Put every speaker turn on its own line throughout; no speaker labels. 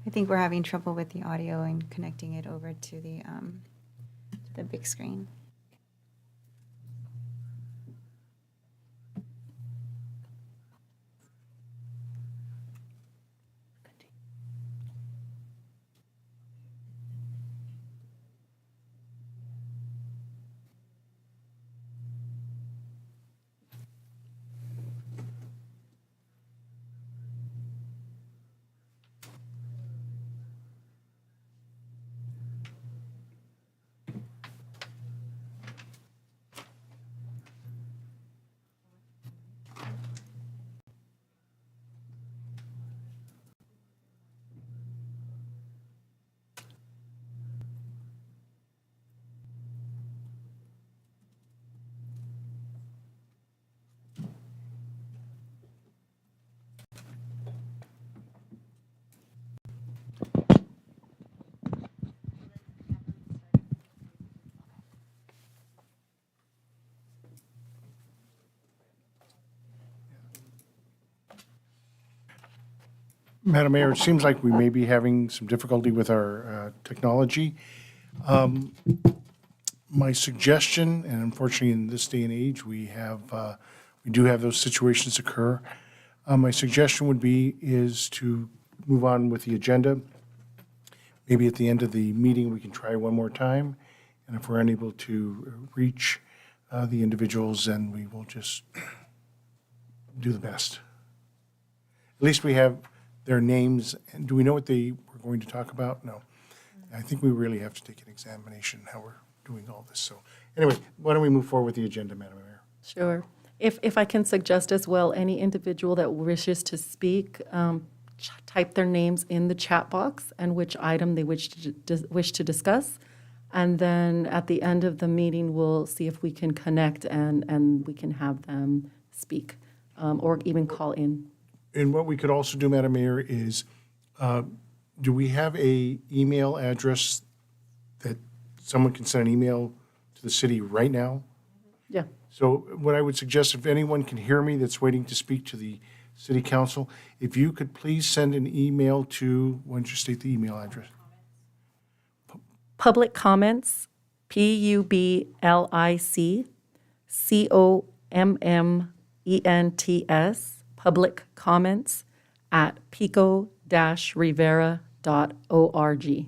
I think we're having trouble with the audio and connecting it over to the big screen.
Madam Mayor, it seems like we may be having some difficulty with our technology. My suggestion, and unfortunately in this day and age, we do have those situations occur. My suggestion would be is to move on with the agenda. Maybe at the end of the meeting, we can try one more time. And if we're unable to reach the individuals, then we will just do the best. At least we have their names. And do we know what they were going to talk about? No. I think we really have to take an examination how we're doing all this. So anyway, why don't we move forward with the agenda, Madam Mayor?
Sure. If I can suggest as well, any individual that wishes to speak, type their names in the chat box and which item they wish to discuss. And then at the end of the meeting, we'll see if we can connect and we can have them speak or even call in.
And what we could also do, Madam Mayor, is do we have a email address that someone can send an email to the city right now?
Yeah.
So what I would suggest, if anyone can hear me that's waiting to speak to the city council, if you could please send an email to, why don't you state the email address?
Public comments, PUBLICCOMMENTS, public comments at pico-rivera.org.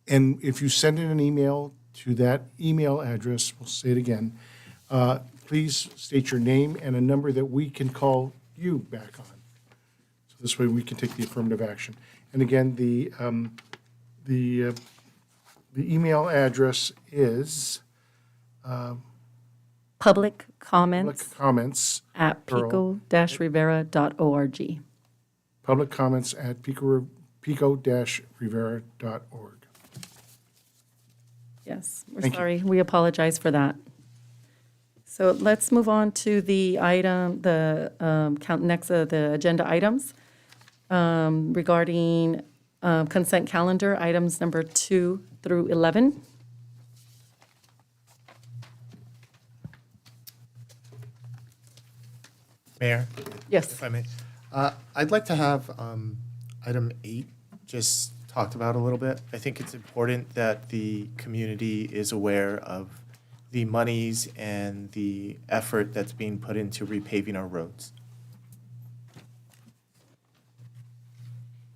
And if you send in an email to that email address, we'll say it again, please state your name and a number that we can call you back on. So this way we can take the affirmative action. And again, the email address is
Public
public
comments
comments,
at
plural,
pico-rivera.org.
public comments at pico-rivera.org.
Yes, we're
Thank you.
sorry. We apologize for that. So let's move on to the item, the agenda items regarding consent calendar, items number 2 through 11.
Mayor,
Yes.
if I may, I'd like to have item 8 just talked about a little bit. I think it's important that the community is aware of the monies and the effort that's being put into repaving our roads.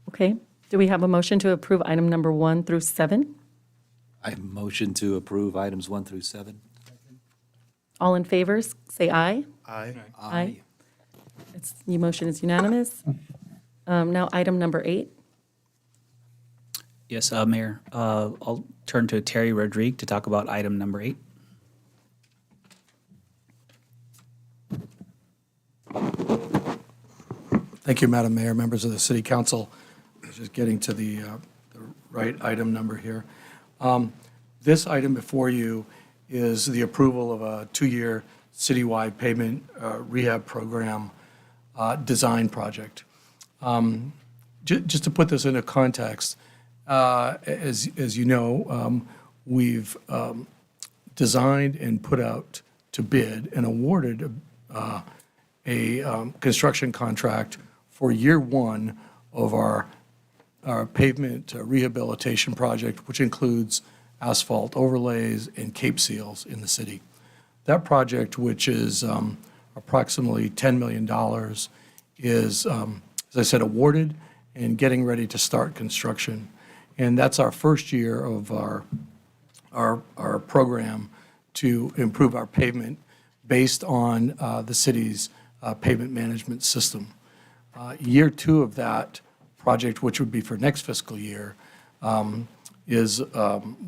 Okay. Do we have a motion to approve item number 1 through 7?
I motion to approve items 1 through 7.
All in favor, say aye.
Aye.
Aye. Your motion is unanimous. Now, item number 8.
Yes, Mayor. I'll turn to Terry Rodriguez to talk about item number 8.
Thank you, Madam Mayor, members of the City Council. Just getting to the right item number here. This item before you is the approval of a 2-year citywide pavement rehab program design project. Just to put this into context, as you know, we've designed and put out to bid and awarded a construction contract for year 1 of our our pavement rehabilitation project, which includes asphalt overlays and cape seals in the city. That project, which is approximately $10 million, is, as I said, awarded and getting ready to start construction. And that's our first year of our program to improve our pavement based on the city's pavement management system. Year 2 of that project, which would be for next fiscal year, is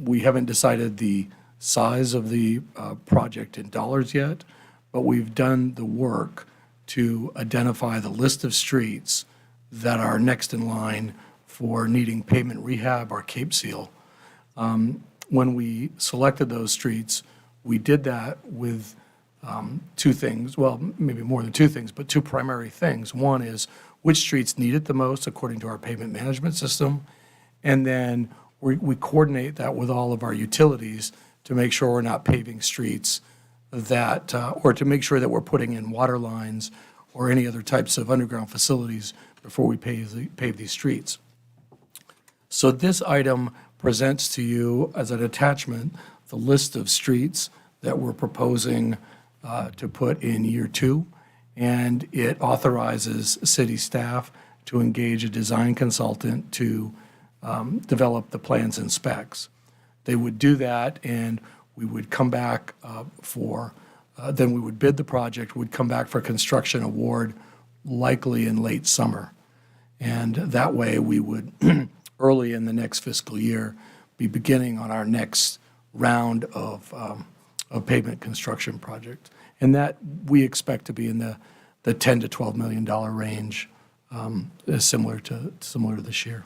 we haven't decided the size of the project in dollars yet, but we've done the work to identify the list of streets that are next in line for needing pavement rehab or cape seal. When we selected those streets, we did that with two things, well, maybe more than two things, but two primary things. One is which streets need it the most according to our pavement management system, and then we coordinate that with all of our utilities to make sure we're not paving streets that, or to make sure that we're putting in water lines or any other types of underground facilities before we pave these streets. So this item presents to you as an attachment the list of streets that we're proposing to put in year 2, and it authorizes city staff to engage a design consultant to develop the plans and specs. They would do that, and we would come back then we would bid the project, would come back for construction award likely in late summer. And that way, we would, early in the next fiscal year, be beginning on our next round of pavement construction project. And that we expect to be in the $10 to $12 million range, similar to this year.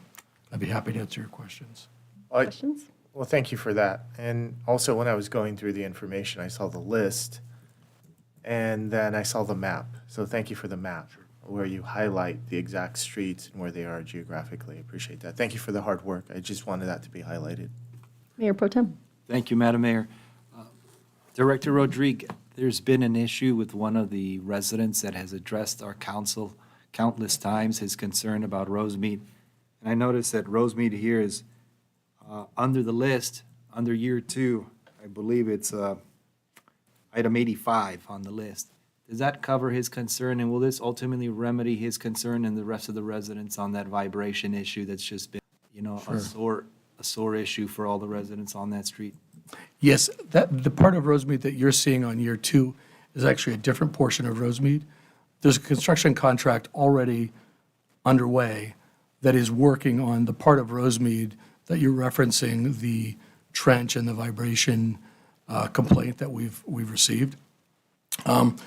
I'd be happy to answer your questions.
Questions?
Well, thank you for that. And also, when I was going through the information, I saw the list, and then I saw the map. So thank you for the map, where you highlight the exact streets and where they are geographically. I appreciate that. Thank you for the hard work. I just wanted that to be highlighted.
Mayor Pro Tem.
Thank you, Madam Mayor. Director Rodriguez, there's been an issue with one of the residents that has addressed our council countless times, his concern about Rosemead. And I noticed that Rosemead here is under the list, under year 2. I believe it's item 85 on the list. Does that cover his concern, and will this ultimately remedy his concern and the rest of the residents on that vibration issue that's just been, a sore issue for all the residents on that street?
Yes, the part of Rosemead that you're seeing on year 2 is actually a different portion of Rosemead. There's a construction contract already underway that is working on the part of Rosemead that you're referencing, the trench and the vibration complaint that we've received. On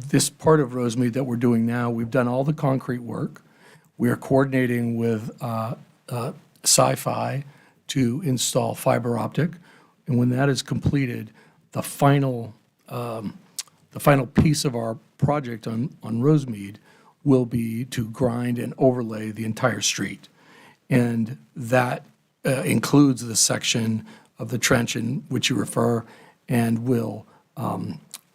this part of Rosemead that we're doing now, we've done all the concrete work. We are coordinating with Sci-Fi to install fiber optic, and when that is completed, the final piece of our project on Rosemead will be to grind and overlay the entire street, and that includes the section of the trench in which you refer, and will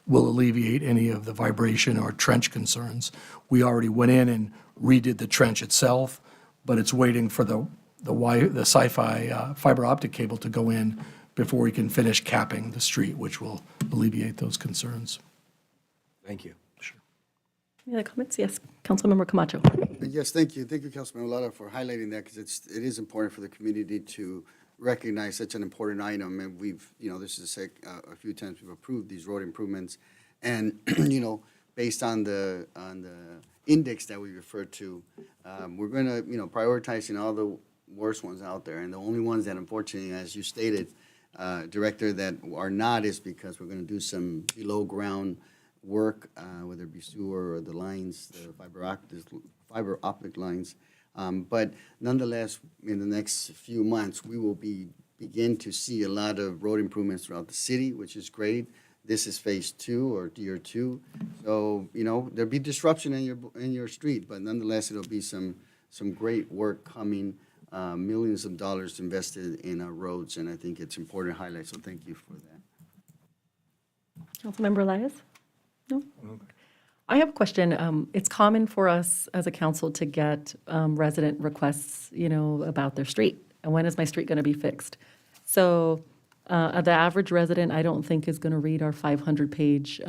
alleviate any of the vibration or trench concerns. We already went in and redid the trench itself, but it's waiting for the Sci-Fi fiber optic cable to go in before we can finish capping the street, which will alleviate those concerns.
Thank you.
Any other comments? Yes, Councilmember Camacho.
Yes, thank you. Thank you, Councilman Olada, for highlighting that, because it is important for the community to recognize such an important item. And we've, this is a few times we've approved these road improvements. And, based on the index that we referred to, we're going to, prioritizing all the worst ones out there. And the only ones that, unfortunately, as you stated, Director, that are not is because we're going to do some below-ground work, whether it be sewer or the lines, the fiber optic lines. But nonetheless, in the next few months, we will begin to see a lot of road improvements throughout the city, which is great. This is phase 2 or year 2. So, there'll be disruption in your street, but nonetheless, it'll be some great work coming, millions of dollars invested in our roads, and I think it's important to highlight, so thank you for that.
Councilmember Elias? No? I have a question. It's common for us as a council to get resident requests, about their street. And when is my street going to be fixed? So the average resident, I don't think, is going to read our 500-page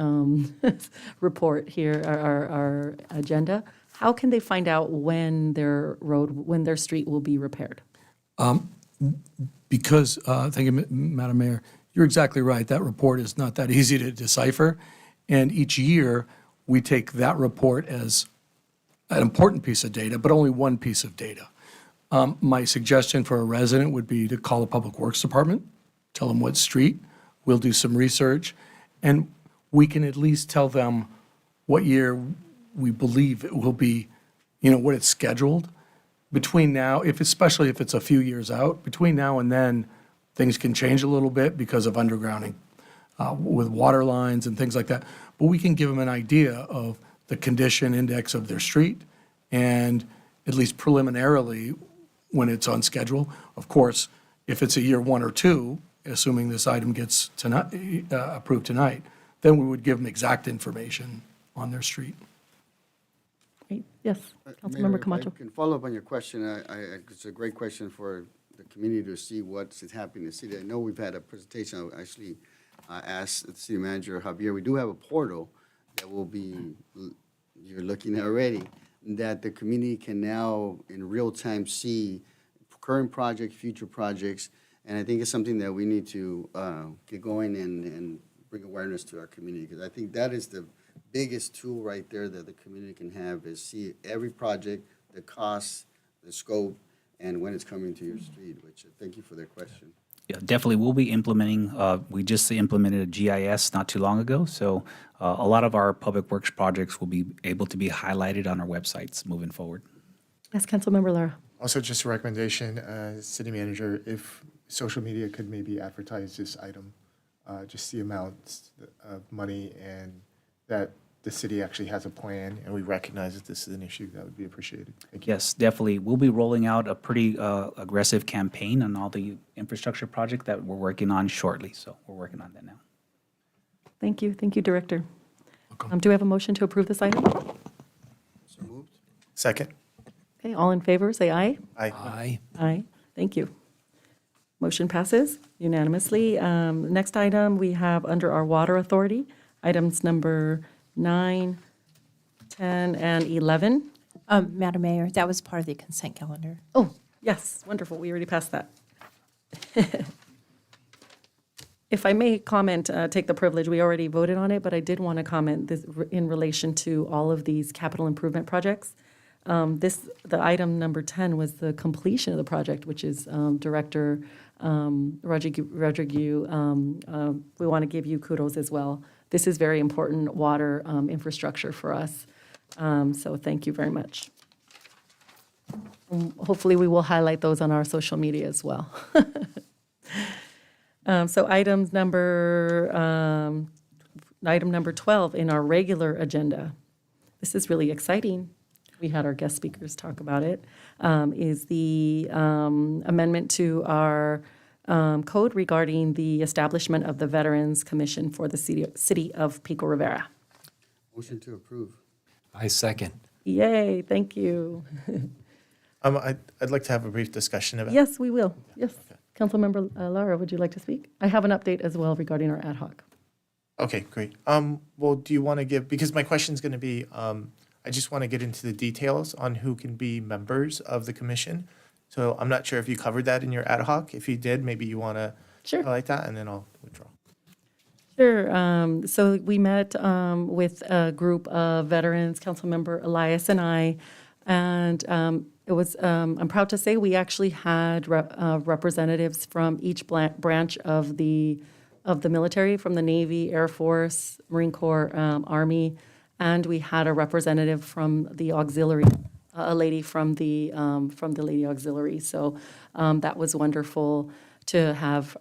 report here, our agenda. How can they find out when their street will be repaired?
Because, thank you, Madam Mayor, you're exactly right. That report is not that easy to decipher. And each year, we take that report as an important piece of data, but only one piece of data. My suggestion for a resident would be to call the Public Works Department, tell them what street, we'll do some research, and we can at least tell them what year we believe it will be, what it's scheduled. Between now, especially if it's a few years out, between now and then, things can change a little bit because of undergrounding with water lines and things like that. But we can give them an idea of the condition index of their street, and at least preliminarily, when it's on schedule. Of course, if it's a year 1 or 2, assuming this item gets approved tonight, then we would give them exact information on their street.
Great. Yes,
Mayor,
Councilmember
if
Camacho.
I can follow up on your question. It's a great question for the community to see what's happening in the city. I know we've had a presentation. I actually asked the city manager, Javier, we do have a portal that will be, you're looking at already, that the community can now in real time see current projects, future projects, and I think it's something that we need to get going and bring awareness to our community, because I think that is the biggest tool right there that the community can have, is see every project, the costs, the scope, and when it's coming to your street, which thank you for that question.
Yeah, definitely, we'll be implementing, we just implemented a GIS not too long ago, so a lot of our public works projects will be able to be highlighted on our websites moving forward.
Yes, Councilmember Lara.
Also, just a recommendation, city manager, if social media could maybe advertise this item, just the amounts of money and that the city actually has a plan and we recognize that this is an issue, that would be appreciated. Thank you.
Yes, definitely, we'll be rolling out a pretty aggressive campaign on all the infrastructure project that we're working on shortly, so we're working on that now.
Thank you, Director. Do we have a motion to approve this item?
So moved?
Second?
Okay, all in favor, say aye.
Aye.
Aye, thank you. Motion passes unanimously. Next item, we have under our Water Authority, items number 9, 10, and 11.
Madam Mayor, that was part of the consent calendar.
Oh, yes, wonderful, we already passed that. If I may comment, take the privilege, we already voted on it, but I did want to comment this in relation to all of these capital improvement projects. The item number 10 was the completion of the project, which is Director Rodrigue. We want to give you kudos as well. This is very important water infrastructure for us. So thank you very much. Hopefully, we will highlight those on our social media as well. So item number 12 in our regular agenda. This is really exciting. We had our guest speakers talk about it. Is the amendment to our code regarding the establishment of the Veterans Commission for the city of Pico Rivera.
Motion to approve.
I second.
Yay, thank you.
I'd like to have a brief discussion about.
Yes, we will. Yes. Councilmember Lara, would you like to speak? I have an update as well regarding our ad hoc.
Okay, great. Well, do you want to give, because my question is going to be, I just want to get into the details on who can be members of the commission. So I'm not sure if you covered that in your ad hoc. If you did, maybe you want to
Sure.
highlight that, and then I'll withdraw.
Sure. So we met with a group of veterans, Councilmember Elias and I, and it was, I'm proud to say, we actually had representatives from each branch of the military, from the Navy, Air Force, Marine Corps, Army, and we had a representative from the auxiliary, a lady from the Lady Auxiliary. So that was wonderful to have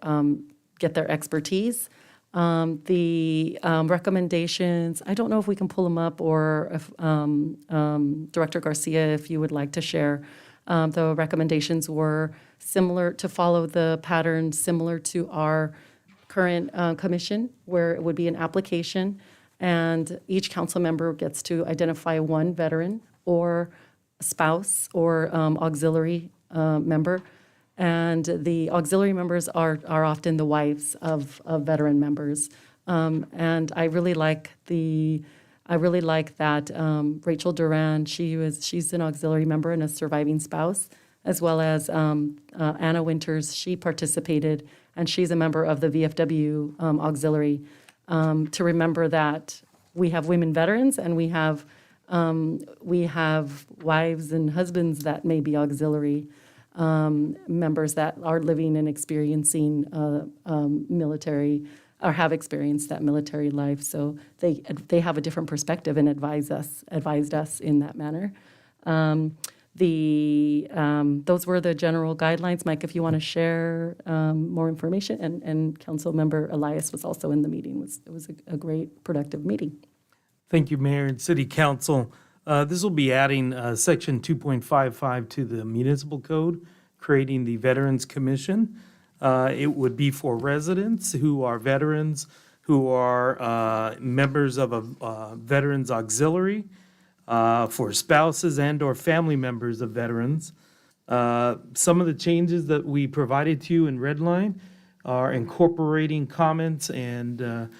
get their expertise. The recommendations, I don't know if we can pull them up, or if Director Garcia, if you would like to share. The recommendations were similar, to follow the pattern similar to our current commission, where it would be an application. And each council member gets to identify one veteran or spouse or auxiliary member. And the auxiliary members are often the wives of veteran members. And I really like that Rachel Duran, she's an auxiliary member and a surviving spouse, as well as Anna Winters, she participated, and she's a member of the VFW auxiliary, to remember that we have women veterans and we have wives and husbands that may be auxiliary members that are living and experiencing military or have experienced that military life. So they have a different perspective and advised us in that manner. Those were the general guidelines. Mike, if you want to share more information, and Councilmember Elias was also in the meeting. It was a great, productive meeting.
Thank you, Mayor and City Council. This will be adding Section 2.55 to the Municipal Code, creating the Veterans Commission. It would be for residents who are veterans, who are members of a Veterans Auxiliary, for spouses and/or family members of veterans. Some of the changes that we provided to you in red line are incorporating comments and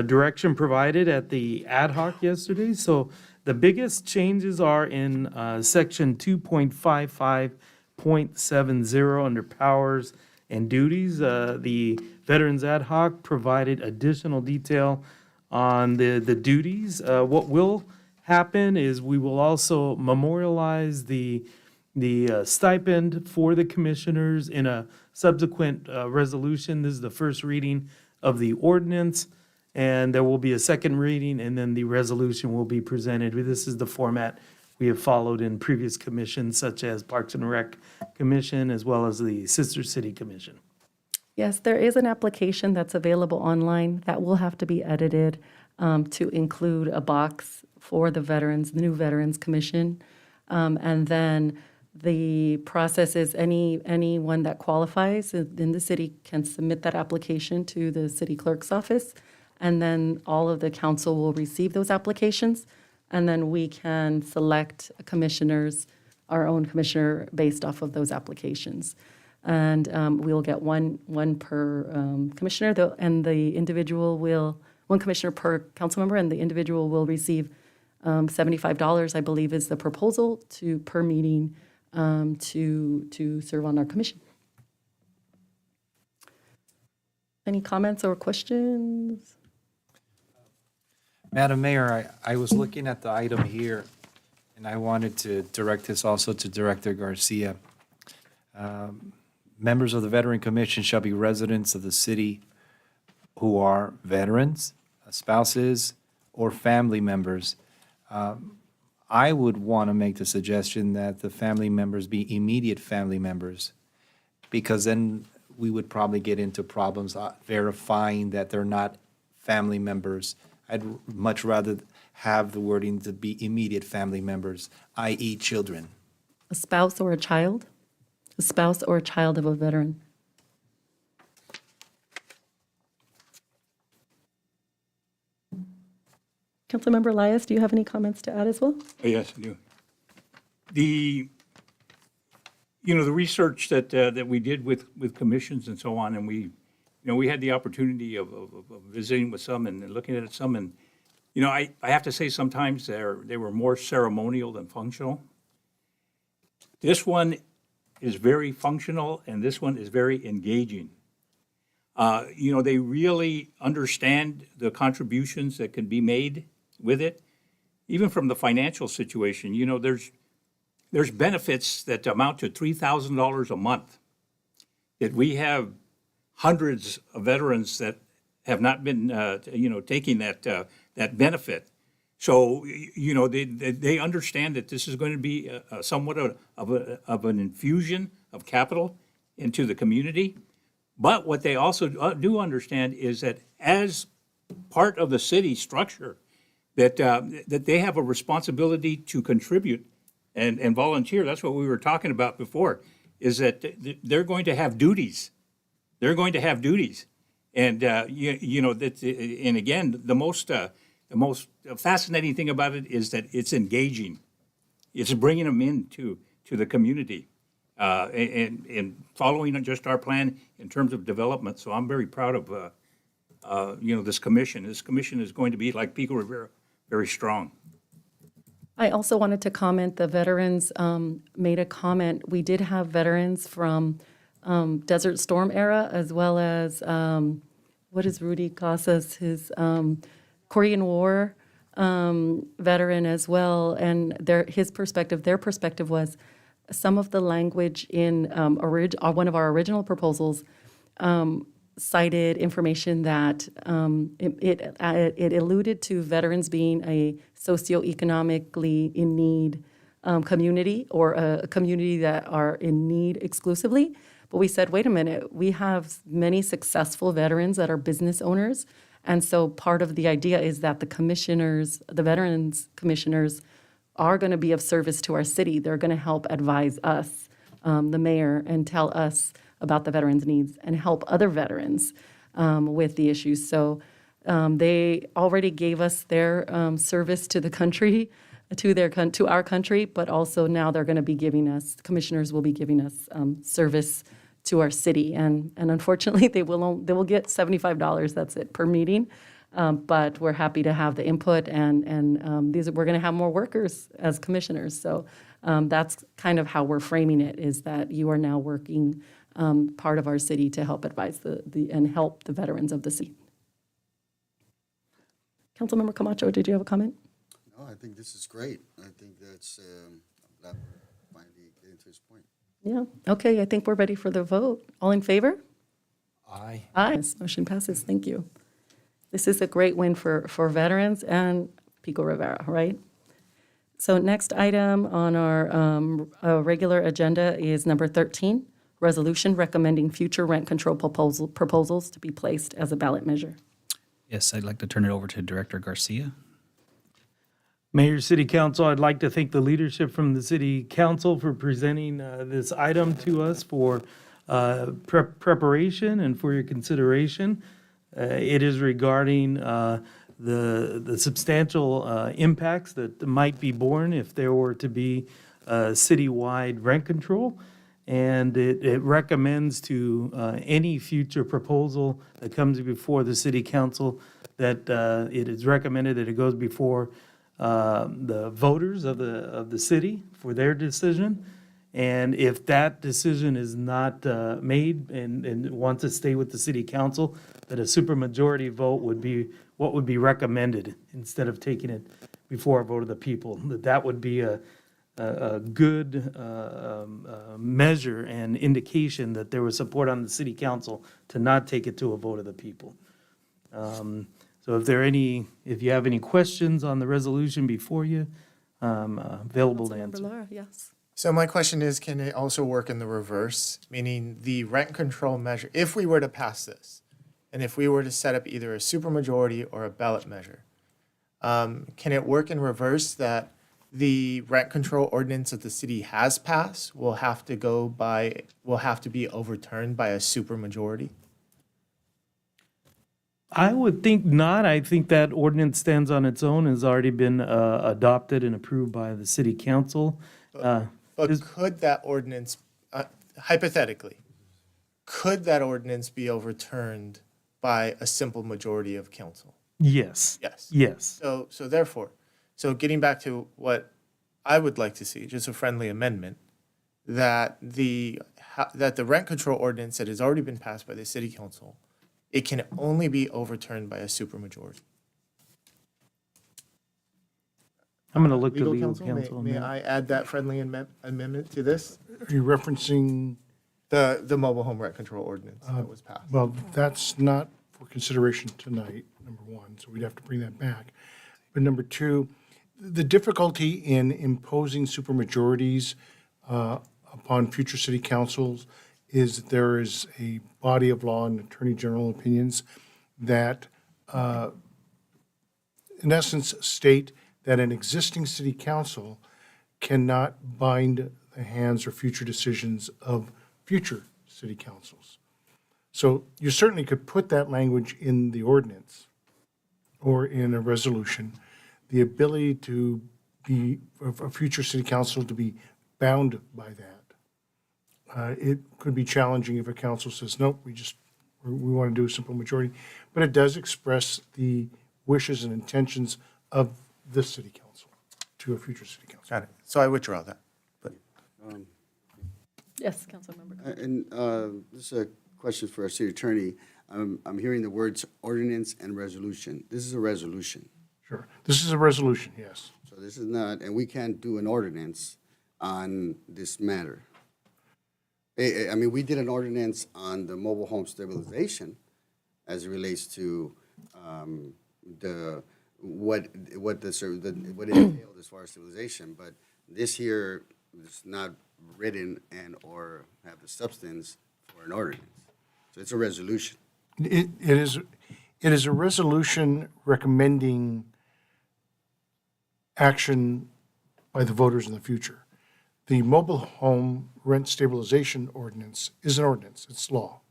direction provided at the ad hoc yesterday. So the biggest changes are in Section 2.55.70 under powers and duties. The Veterans Ad hoc provided additional detail on the duties. What will happen is we will also memorialize the stipend for the commissioners in a subsequent resolution. This is the first reading of the ordinance, and there will be a second reading, and then the resolution will be presented. This is the format we have followed in previous commissions, such as Parks and Rec Commission, as well as the Sister City Commission.
Yes, there is an application that's available online that will have to be edited to include a box for the new Veterans Commission. And then the process is anyone that qualifies in the city can submit that application to the city clerk's office. And then all of the council will receive those applications. And then we can select commissioners, our own commissioner, based off of those applications. And we'll get one per commissioner, and the individual will, one commissioner per council member, and the individual will receive $75, I believe, is the proposal per meeting to serve on our commission. Any comments or questions?
Madam Mayor, I was looking at the item here, and I wanted to direct this also to Director Garcia. Members of the Veteran Commission shall be residents of the city who are veterans, spouses, or family members. I would want to make the suggestion that the family members be immediate family members, because then we would probably get into problems verifying that they're not family members. I'd much rather have the wording to be immediate family members, i.e. children.
A spouse or a child? A spouse or a child of a veteran? Councilmember Elias, do you have any comments to add as well?
Yes, I do. The research that we did with commissions and so on, and we had the opportunity of visiting with some and looking at some, and, I have to say sometimes they were more ceremonial than functional. This one is very functional, and this one is very engaging. They really understand the contributions that can be made with it, even from the financial situation. There's benefits that amount to $3,000 a month, that we have hundreds of veterans that have not been, taking that benefit. So, they understand that this is going to be somewhat of an infusion of capital into the community. But what they also do understand is that as part of the city structure, that they have a responsibility to contribute and volunteer. That's what we were talking about before, is that they're going to have duties. They're going to have duties. And, and again, the most the most fascinating thing about it is that it's engaging. It's bringing them to the community and following just our plan in terms of development. So I'm very proud of, this commission. This commission is going to be, like Pico Rivera, very strong.
I also wanted to comment, the veterans made a comment. We did have veterans from Desert Storm era, as well as, what is Rudy Casas, his Korean War veteran as well. And their perspective was some of the language in one of our original proposals cited information that it alluded to veterans being a socioeconomically in need community, or a community that are in need exclusively. But we said, wait a minute, we have many successful veterans that are business owners. And so part of the idea is that the veterans commissioners are going to be of service to our city. They're going to help advise us, the mayor, and tell us about the veterans' needs and help other veterans with the issues. So they already gave us their service to the country, to our country, but also now they're going to be giving us, commissioners will be giving us service to our city. And unfortunately, they will get $75, that's it, per meeting. But we're happy to have the input, and we're going to have more workers as commissioners. So that's kind of how we're framing it, is that you are now working part of our city to help advise and help the veterans of the city. Councilmember Camacho, did you have a comment?
No, I think this is great. I think that's, I'm glad we're finally getting to this point.
Yeah, okay, I think we're ready for the vote. All in favor?
Aye.
Aye. Yes, motion passes, thank you. This is a great win for veterans and Pico Rivera, right? So next item on our regular agenda is number 13, resolution recommending future rent control proposals to be placed as a ballot measure.
Yes, I'd like to turn it over to Director Garcia.
Mayor, City Council, I'd like to thank the leadership from the City Council for presenting this item to us for preparation and for your consideration. It is regarding the substantial impacts that might be borne if there were to be citywide rent control. And it recommends to any future proposal that comes before the City Council that it is recommended that it goes before the voters of the city for their decision. And if that decision is not made and wants to stay with the City Council, that a supermajority vote would be what would be recommended instead of taking it before a vote of the people. That would be a good measure and indication that there was support on the City Council to not take it to a vote of the people. So if you have any questions on the resolution before you, I'm available to
Councilmember
answer.
Lara, yes.
So my question is, can it also work in the reverse? Meaning the rent control measure, if we were to pass this, and if we were to set up either a supermajority or a ballot measure, can it work in reverse that the rent control ordinance that the city has passed will have to be overturned by a supermajority?
I would think not. I think that ordinance stands on its own, has already been adopted and approved by the City Council.
But could that ordinance, hypothetically, could that ordinance be overturned by a simple majority of council?
Yes.
Yes.
Yes.
So therefore, getting back to what I would like to see, just a friendly amendment, that the rent control ordinance that has already been passed by the City Council, it can only be overturned by a supermajority.
I'm going to look to legal counsel on
May
that.
I add that friendly amendment to this?
Are you referencing,
The mobile home rent control ordinance that was passed.
well, that's not for consideration tonight, number one, so we'd have to bring that back. But number two, the difficulty in imposing supermajorities upon future city councils is that there is a body of law and attorney general opinions that, in essence, state that an existing city council cannot bind the hands or future decisions of future city councils. So you certainly could put that language in the ordinance or in a resolution, the ability to be, of a future city council to be bound by that. It could be challenging if a council says, nope, we want to do a simple majority, but it does express the wishes and intentions of this city council to a future city council.
Got it. So I withdraw that. But
Yes, Councilmember.
And this is a question for our city attorney. I'm hearing the words ordinance and resolution. This is a resolution.
Sure. This is a resolution, yes.
So this is not, and we can't do an ordinance on this matter. I mean, we did an ordinance on the mobile home stabilization as it relates to what it entailed as far as stabilization, but this here is not written and or have the substance for an ordinance. So it's a resolution.
It is a resolution recommending action by the voters in the future. The mobile home rent stabilization ordinance is an ordinance, it's law.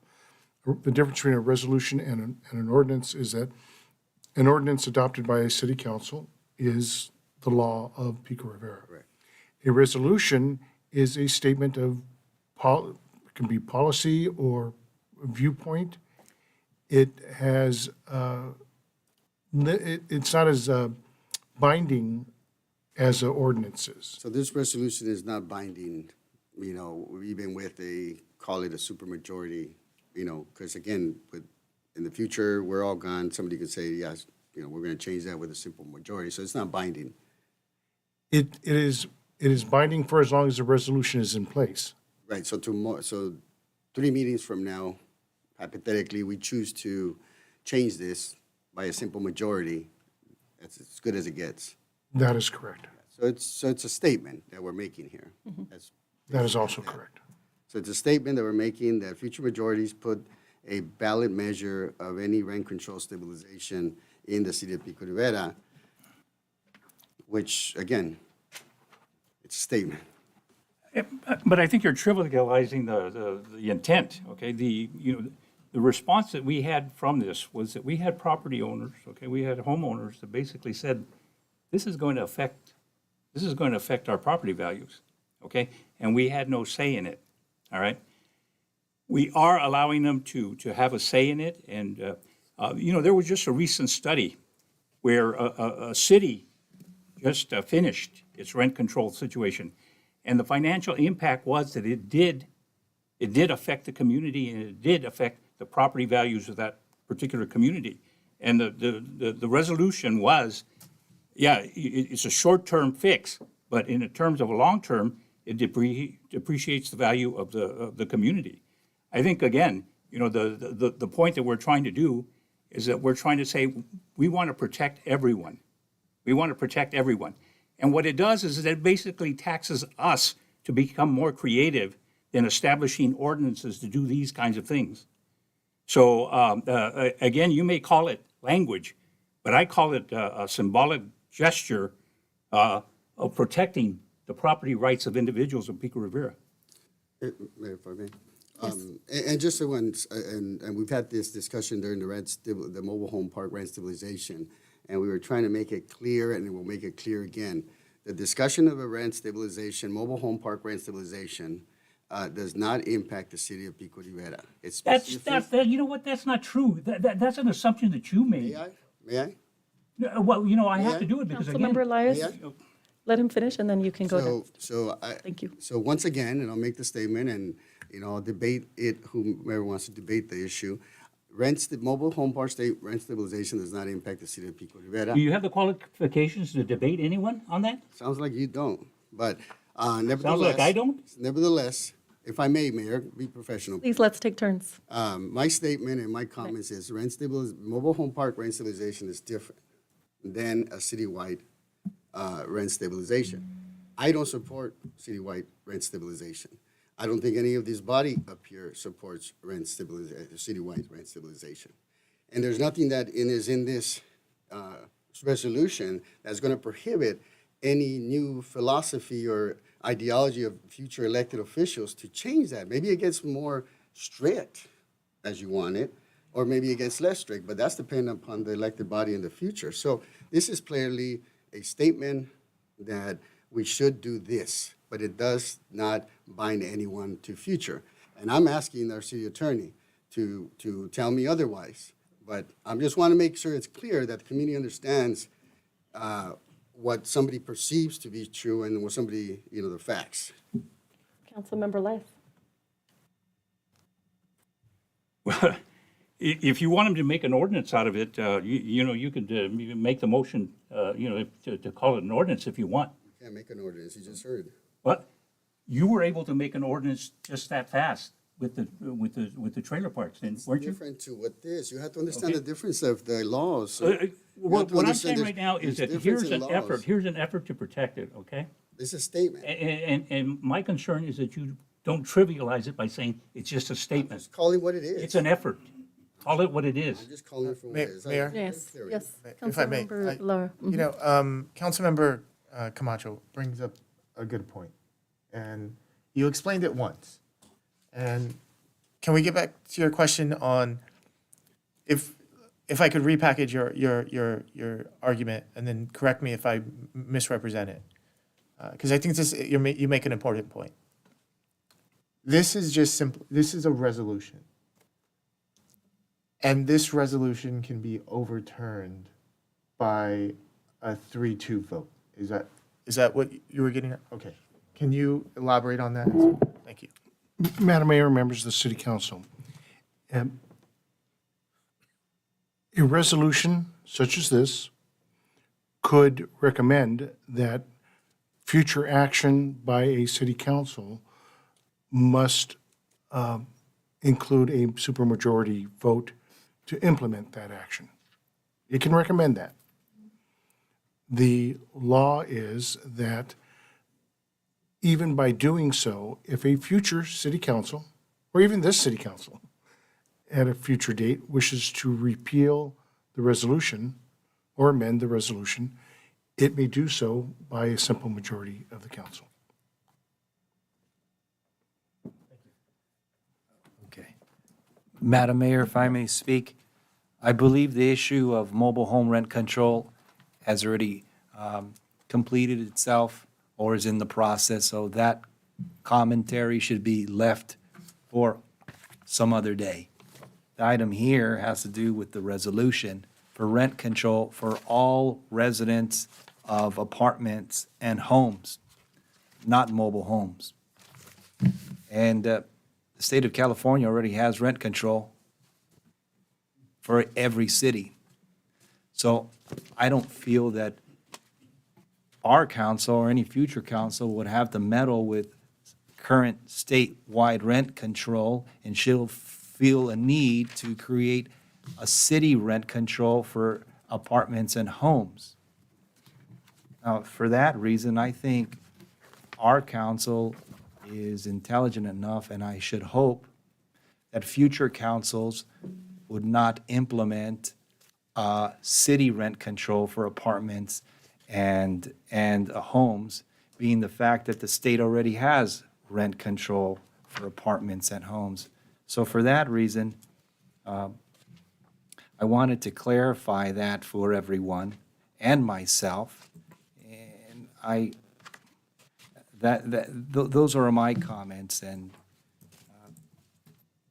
The difference between a resolution and an ordinance is that an ordinance adopted by a city council is the law of Pico Rivera.
Correct.
A resolution is a statement of, it can be policy or viewpoint. It has, it's not as binding as ordinances.
So this resolution is not binding, you know, even with call it a supermajority, you know, because again, in the future, we're all gone, somebody could say, yes, you know, we're going to change that with a simple majority, so it's not binding.
It is binding for as long as the resolution is in place.
Right, so 3 meetings from now, hypothetically, we choose to change this by a simple majority, that's as good as it gets.
That is correct.
So it's a statement that we're making here.
That is also correct.
So it's a statement that we're making that future majorities put a ballot measure of any rent control stabilization in the city of Pico Rivera, which, again, it's a statement.
But I think you're trivializing the intent, okay? The response that we had from this was that we had property owners, okay? We had homeowners that basically said, this is going to affect our property values, okay? And we had no say in it, all right? We are allowing them to have a say in it, and, there was just a recent study where a city just finished its rent control situation, and the financial impact was that it did affect the community, and it did affect the property values of that particular community. And the resolution was, yeah, it's a short-term fix, but in terms of a long-term, it depreciates the value of the community. I think, again, the point that we're trying to do is that we're trying to say, we want to protect everyone. We want to protect everyone. And what it does is that it basically taxes us to become more creative in establishing ordinances to do these kinds of things. So, again, you may call it language, but I call it a symbolic gesture of protecting the property rights of individuals in Pico Rivera.
Mayor, if I may. And just so once, and we've had this discussion during the mobile home park rent stabilization, and we were trying to make it clear, and we'll make it clear again. The discussion of a rent stabilization, mobile home park rent stabilization, does not impact the city of Pico Rivera. It's specific.
You know what, that's not true. That's an assumption that you made.
May I?
Well, I have to do it because, again.
Councilmember Elias,
May I?
let him finish, and then you can go next. Thank you.
So once again, and I'll make the statement, and, I'll debate it, whomever wants to debate the issue. Mobile home park rent stabilization does not impact the city of Pico Rivera.
Do you have the qualifications to debate anyone on that?
Sounds like you don't, but nevertheless.
Sounds like I don't?
Nevertheless, if I may, Mayor, be professional.
Please, let's take turns.
My statement and my comments is mobile home park rent stabilization is different than a citywide rent stabilization. I don't support citywide rent stabilization. I don't think any of this body up here supports citywide rent stabilization. And there's nothing that is in this resolution that's going to prohibit any new philosophy or ideology of future elected officials to change that. Maybe it gets more strict as you want it, or maybe it gets less strict, but that's dependent upon the elected body in the future. So this is clearly a statement that we should do this, but it does not bind anyone to future. And I'm asking our city attorney to tell me otherwise. But I just want to make sure it's clear that the community understands what somebody perceives to be true and what somebody, the facts.
Councilmember Lice.
Well, if you want him to make an ordinance out of it, you could make the motion, to call it an ordinance if you want.
You can't make an ordinance, you just heard.
But you were able to make an ordinance just that fast with the trailer parks, then, weren't you?
Different to what this, you have to understand
Okay.
the difference of the laws. So you
What
have to
I'm
understand
saying right now is
there's
that
difference in laws.
here's an effort to protect it, okay?
It's a statement.
And my concern is that you don't trivialize it by saying it's just a statement.
Just call it what it is.
It's an effort. Call it what it is.
I'm just calling it for what
Mayor-
it is.
Mayor?
Yes,
Clear.
yes.
If I may,
Councilmember
I-
Laura.
You know, Councilmember Camacho brings up a good point, and you explained it once. And can we get back to your question on if I could repackage your argument and then correct me if I misrepresent it, because I think you make an important point. This is just simple. This is a resolution, and this resolution can be overturned by a 3-2 vote. Is that what you were getting at? Okay. Can you elaborate on that? Thank you.
Madam Mayor, members of the City Council, a resolution such as this could recommend that future action by a city council must include a supermajority vote to implement that action. It can recommend that. The law is that even by doing so, if a future city council, or even this city council, at a future date wishes to repeal the resolution or amend the resolution, it may do so by a simple majority of the council.
Okay. Madam Mayor, if I may speak, I believe the issue of mobile home rent control has already completed itself or is in the process, so that commentary should be left for some other day. The item here has to do with the resolution for rent control for all residents of apartments and homes, not mobile homes. And the state of California already has rent control for every city. So I don't feel that our council or any future council would have to meddle with current statewide rent control, and she'll feel a need to create a city rent control for apartments and homes. Now, for that reason, I think our council is intelligent enough, and I should hope that future councils would not implement city rent control for apartments and homes, being the fact that the state already has rent control for apartments and homes. So for that reason, I wanted to clarify that for everyone and myself. And those are my comments, and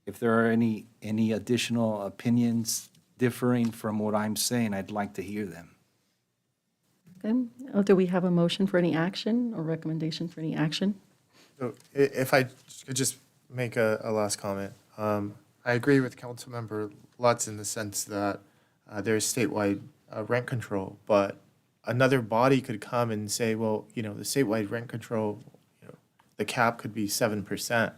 if there are any additional opinions differing from what I'm saying, I'd like to hear them.
Okay. Do we have a motion for any action or recommendation for any action?
So if I could just make a last comment. I agree with Councilmember Lutz in the sense that there's statewide rent control, but another body could come and say, well, the statewide rent control, the cap could be 7%,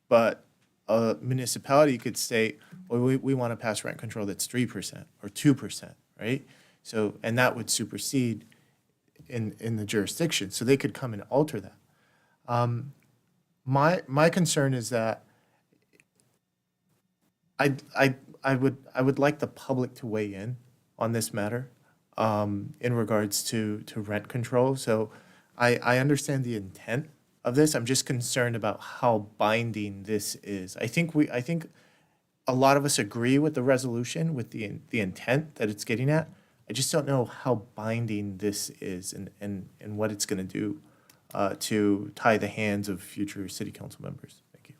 but a municipality could say, well, we want to pass rent control that's 3% or 2%, right? So, and that would supersede in the jurisdiction, so they could come and alter that. My concern is that I would like the public to weigh in on this matter in regards to rent control. So I understand the intent of this. I'm just concerned about how binding this is. I think a lot of us agree with the resolution, with the intent that it's getting at. I just don't know how binding this is and what it's going to do to tie the hands of future city council members. Thank you.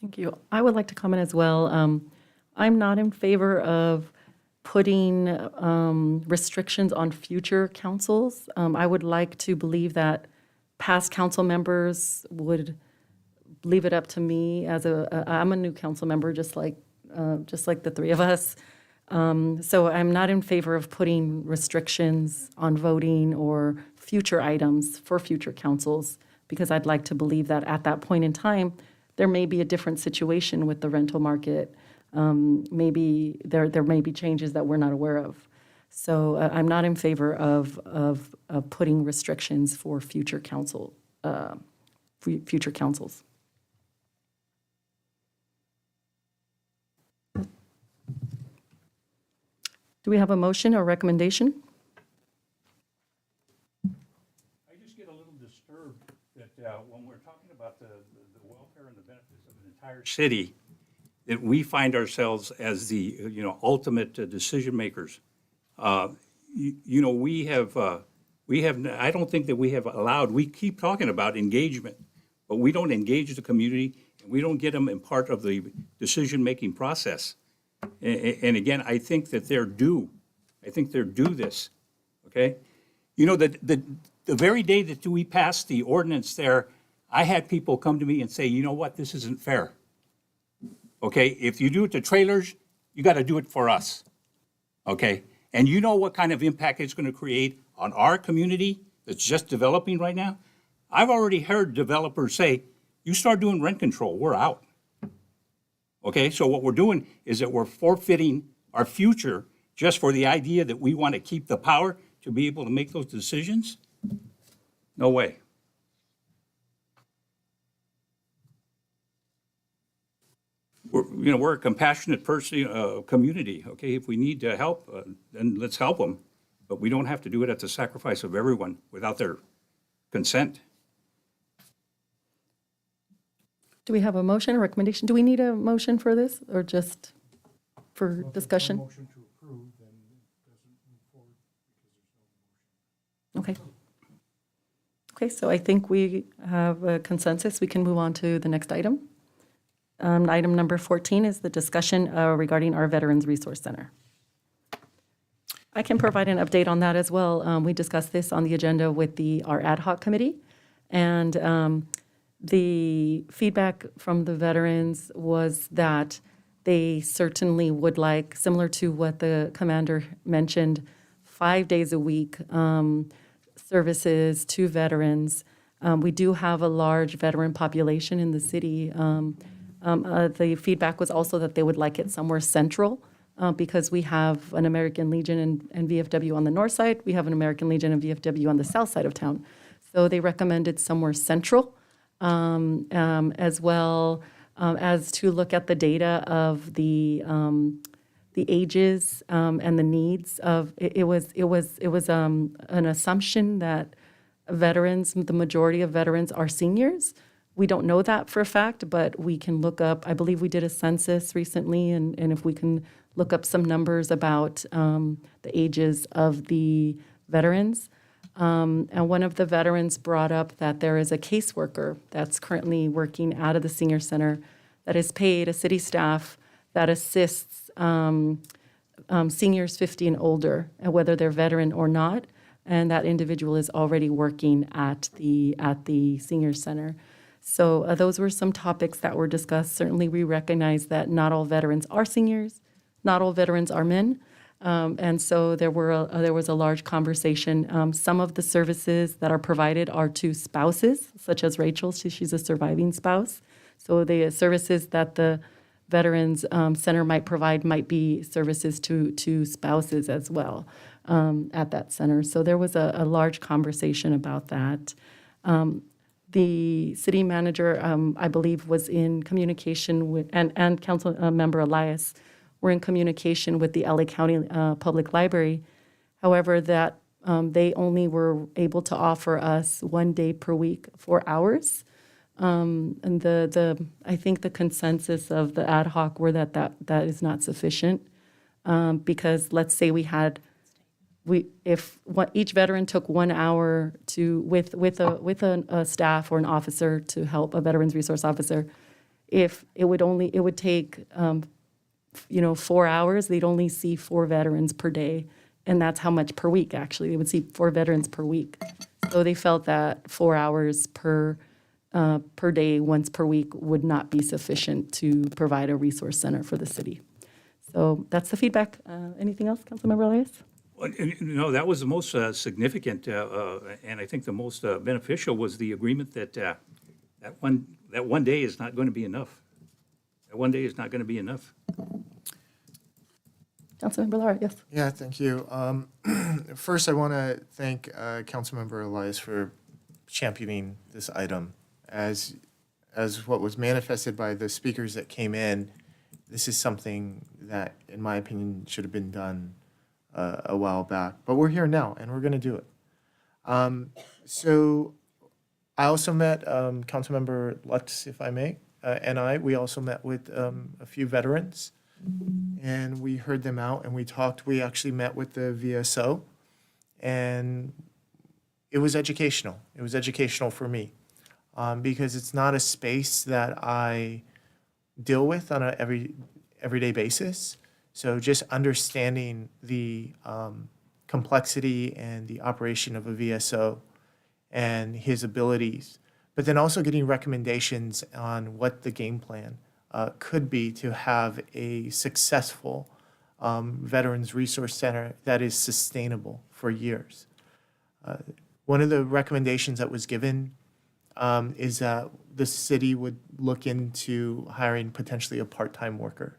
Thank you. I would like to comment as well. I'm not in favor of putting restrictions on future councils. I would like to believe that past council members would leave it up to me as I'm a new council member, just like the three of us. So I'm not in favor of putting restrictions on voting or future items for future councils, because I'd like to believe that at that point in time, there may be a different situation with the rental market. Maybe there may be changes that we're not aware of. So I'm not in favor of putting restrictions for future councils. Do we have a motion or recommendation?
I just get a little disturbed that when we're talking about the welfare and the benefits of an entire city, that we find ourselves as the, ultimate decision makers. We have, I don't think that we have allowed, we keep talking about engagement, but we don't engage the community, and we don't get them in part of the decision-making process. And again, I think that they're due. I think they're due this, okay? The very day that we passed the ordinance there, I had people come to me and say, you know what, this isn't fair. Okay, if you do it to trailers, you got to do it for us, okay? And you know what kind of impact it's going to create on our community that's just developing right now? I've already heard developers say, you start doing rent control, we're out. Okay, so what we're doing is that we're forfeiting our future just for the idea that we want to keep the power to be able to make those decisions? No way. We're a compassionate community, okay? If we need to help, then let's help them. But we don't have to do it at the sacrifice of everyone without their consent.
Do we have a motion or recommendation? Do we need a motion for this or just for discussion?
Motion to approve, then it doesn't move forward because there's no motion.
Okay. Okay, so I think we have a consensus. We can move on to the next item. Item number 14 is the discussion regarding our Veterans Resource Center. I can provide an update on that as well. We discussed this on the agenda with our ad hoc committee, and the feedback from the veterans was that they certainly would like, similar to what the commander mentioned, 5 days a week services to veterans. We do have a large veteran population in the city. The feedback was also that they would like it somewhere central because we have an American Legion and VFW on the north side. We have an American Legion and VFW on the south side of town. So they recommended somewhere central. As well as to look at the data of the ages and the needs of it was an assumption that veterans, the majority of veterans are seniors. We don't know that for a fact, but we can look up. I believe we did a census recently, and if we can look up some numbers about the ages of the veterans. And one of the veterans brought up that there is a caseworker that's currently working out of the senior center that is paid, a city staff that assists seniors 50 and older, whether they're veteran or not. And that individual is already working at the senior center. So those were some topics that were discussed. Certainly, we recognize that not all veterans are seniors, not all veterans are men. And so there was a large conversation. Some of the services that are provided are to spouses, such as Rachel, she's a surviving spouse. So the services that the Veterans Center might provide might be services to spouses as well at that center. So there was a large conversation about that. The city manager, I believe, was in communication with, and council member Elias were in communication with the LA County Public Library. However, that they only were able to offer us 1 day per week, 4 hours. And I think the consensus of the ad hoc were that is not sufficient. Because let's say each veteran took 1 hour with a staff or an officer to help a veterans resource officer, if it would take 4 hours, they'd only see 4 veterans per day, and that's how much per week. Actually, they would see 4 veterans per week. So they felt that 4 hours per day, once per week, would not be sufficient to provide a resource center for the city. So that's the feedback. Anything else, Councilmember Elias?
Well, no, that was the most significant, and I think the most beneficial was the agreement that that one day is not going to be enough. That one day is not going to be enough.
Councilmember Lara, yes.
Yeah, thank you. First, I want to thank Councilmember Elias for championing this item. As what was manifested by the speakers that came in, this is something that, in my opinion, should have been done a while back. But we're here now, and we're going to do it. So I also met Councilmember Lutz, if I may, we also met with a few veterans, and we heard them out, and we talked. We actually met with the VSO, and it was educational. It was educational for me because it's not a space that I deal with on a everyday basis. So just understanding the complexity and the operation of a VSO and his abilities, but then also getting recommendations on what the game plan could be to have a successful Veterans Resource Center that is sustainable for years. One of the recommendations that was given is that the city would look into hiring potentially a part-time worker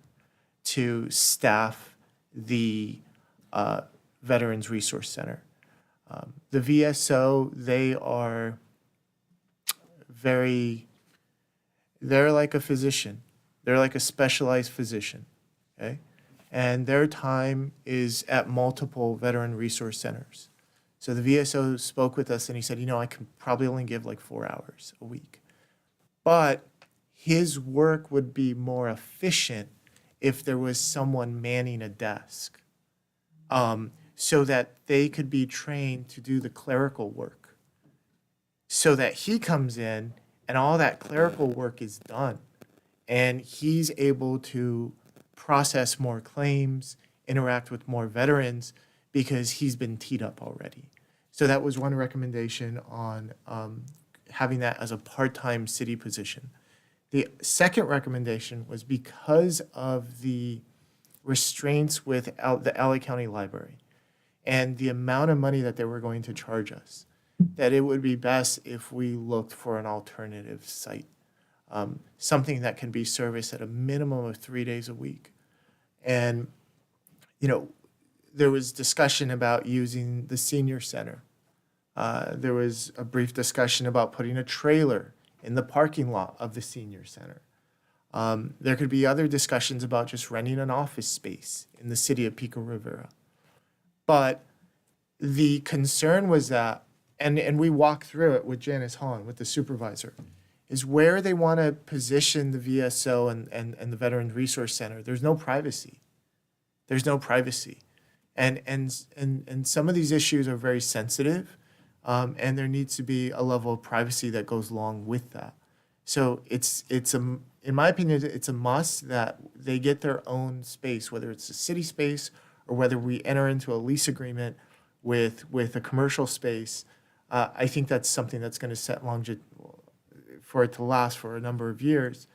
to staff the Veterans Resource Center. The VSO, they're like a physician. They're like a specialized physician, okay? And their time is at multiple Veteran Resource Centers. So the VSO spoke with us and he said, I can probably only give like 4 hours a week. But his work would be more efficient if there was someone manning a desk so that they could be trained to do the clerical work so that he comes in and all that clerical work is done and he's able to process more claims, interact with more veterans because he's been teed up already. So that was one recommendation on having that as a part-time city position. The second recommendation was because of the restraints with the LA County Library and the amount of money that they were going to charge us, that it would be best if we looked for an alternative site, something that can be serviced at a minimum of 3 days a week. And, there was discussion about using the senior center. There was a brief discussion about putting a trailer in the parking lot of the senior center. There could be other discussions about just renting an office space in the city of Pico Rivera. But the concern was that, and we walked through it with Janice Hahn, with the supervisor, is where they want to position the VSO and the Veteran Resource Center. There's no privacy. There's no privacy. And some of these issues are very sensitive, and there needs to be a level of privacy that goes along with that. So in my opinion, it's a must that they get their own space, whether it's a city space or whether we enter into a lease agreement with a commercial space. I think that's something that's going to set for it to last for a number of years.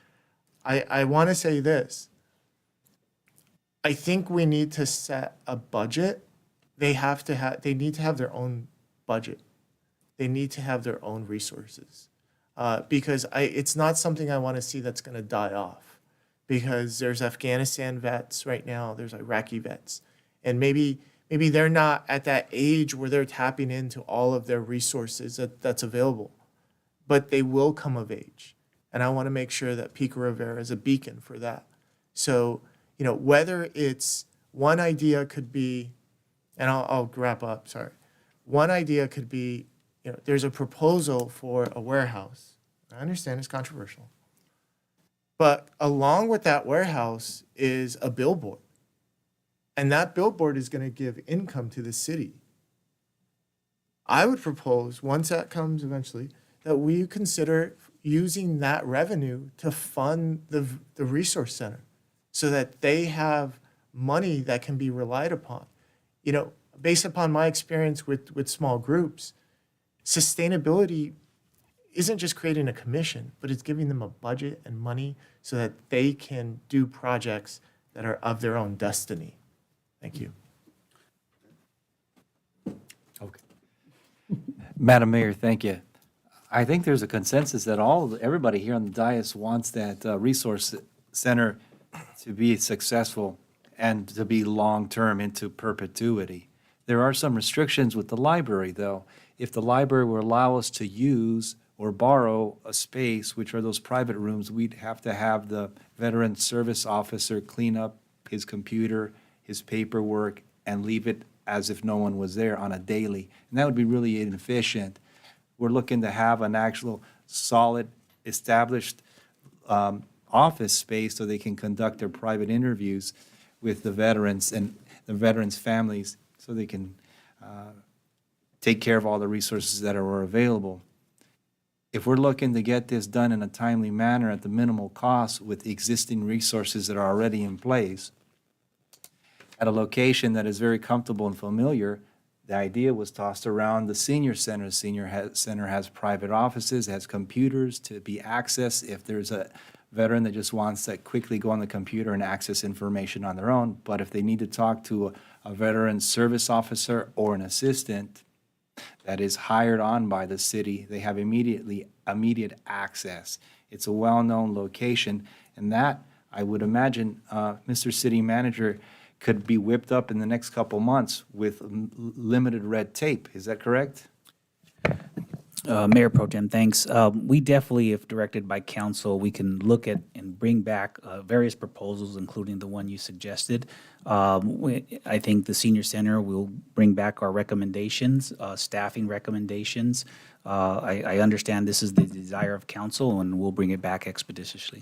I want to say this. I think we need to set a budget. They need to have their own budget. They need to have their own resources. Because it's not something I want to see that's going to die off. Because there's Afghanistan vets right now, there's Iraqi vets. And maybe they're not at that age where they're tapping into all of their resources that's available. But they will come of age. And I want to make sure that Pico Rivera is a beacon for that. So, whether it's one idea could be, and I'll wrap up, sorry. One idea could be, there's a proposal for a warehouse, I understand it's controversial. But along with that warehouse is a billboard. And that billboard is going to give income to the city. I would propose, once that comes eventually, that we consider using that revenue to fund the resource center so that they have money that can be relied upon. You know, based upon my experience with small groups, sustainability isn't just creating a commission, but it's giving them a budget and money so that they can do projects that are of their own destiny. Thank you.
Okay. Madam Mayor, thank you. I think there's a consensus that everybody here on the dais wants that resource center to be successful and to be long-term into perpetuity. There are some restrictions with the library, though. If the library will allow us to use or borrow a space, which are those private rooms, we'd have to have the veteran service officer clean up his computer, his paperwork, and leave it as if no one was there on a daily. And that would be really inefficient. We're looking to have an actual solid, established office space so they can conduct their private interviews with the veterans and the veterans' families so they can take care of all the resources that are available. If we're looking to get this done in a timely manner at the minimal cost with existing resources that are already in place, at a location that is very comfortable and familiar, the idea was tossed around the senior center. The center has private offices, has computers to be accessed if there's a veteran that just wants to quickly go on the computer and access information on their own. But if they need to talk to a veteran service officer or an assistant that is hired on by the city, they have immediate access. It's a well-known location, and that, I would imagine, Mr. City Manager, could be whipped up in the next couple months with limited red tape. Is that correct?
Mayor Pro Tem, thanks. We definitely, if directed by council, we can look at and bring back various proposals, including the one you suggested. I think the senior center will bring back our recommendations, staffing recommendations. I understand this is the desire of council, and we'll bring it back expeditiously.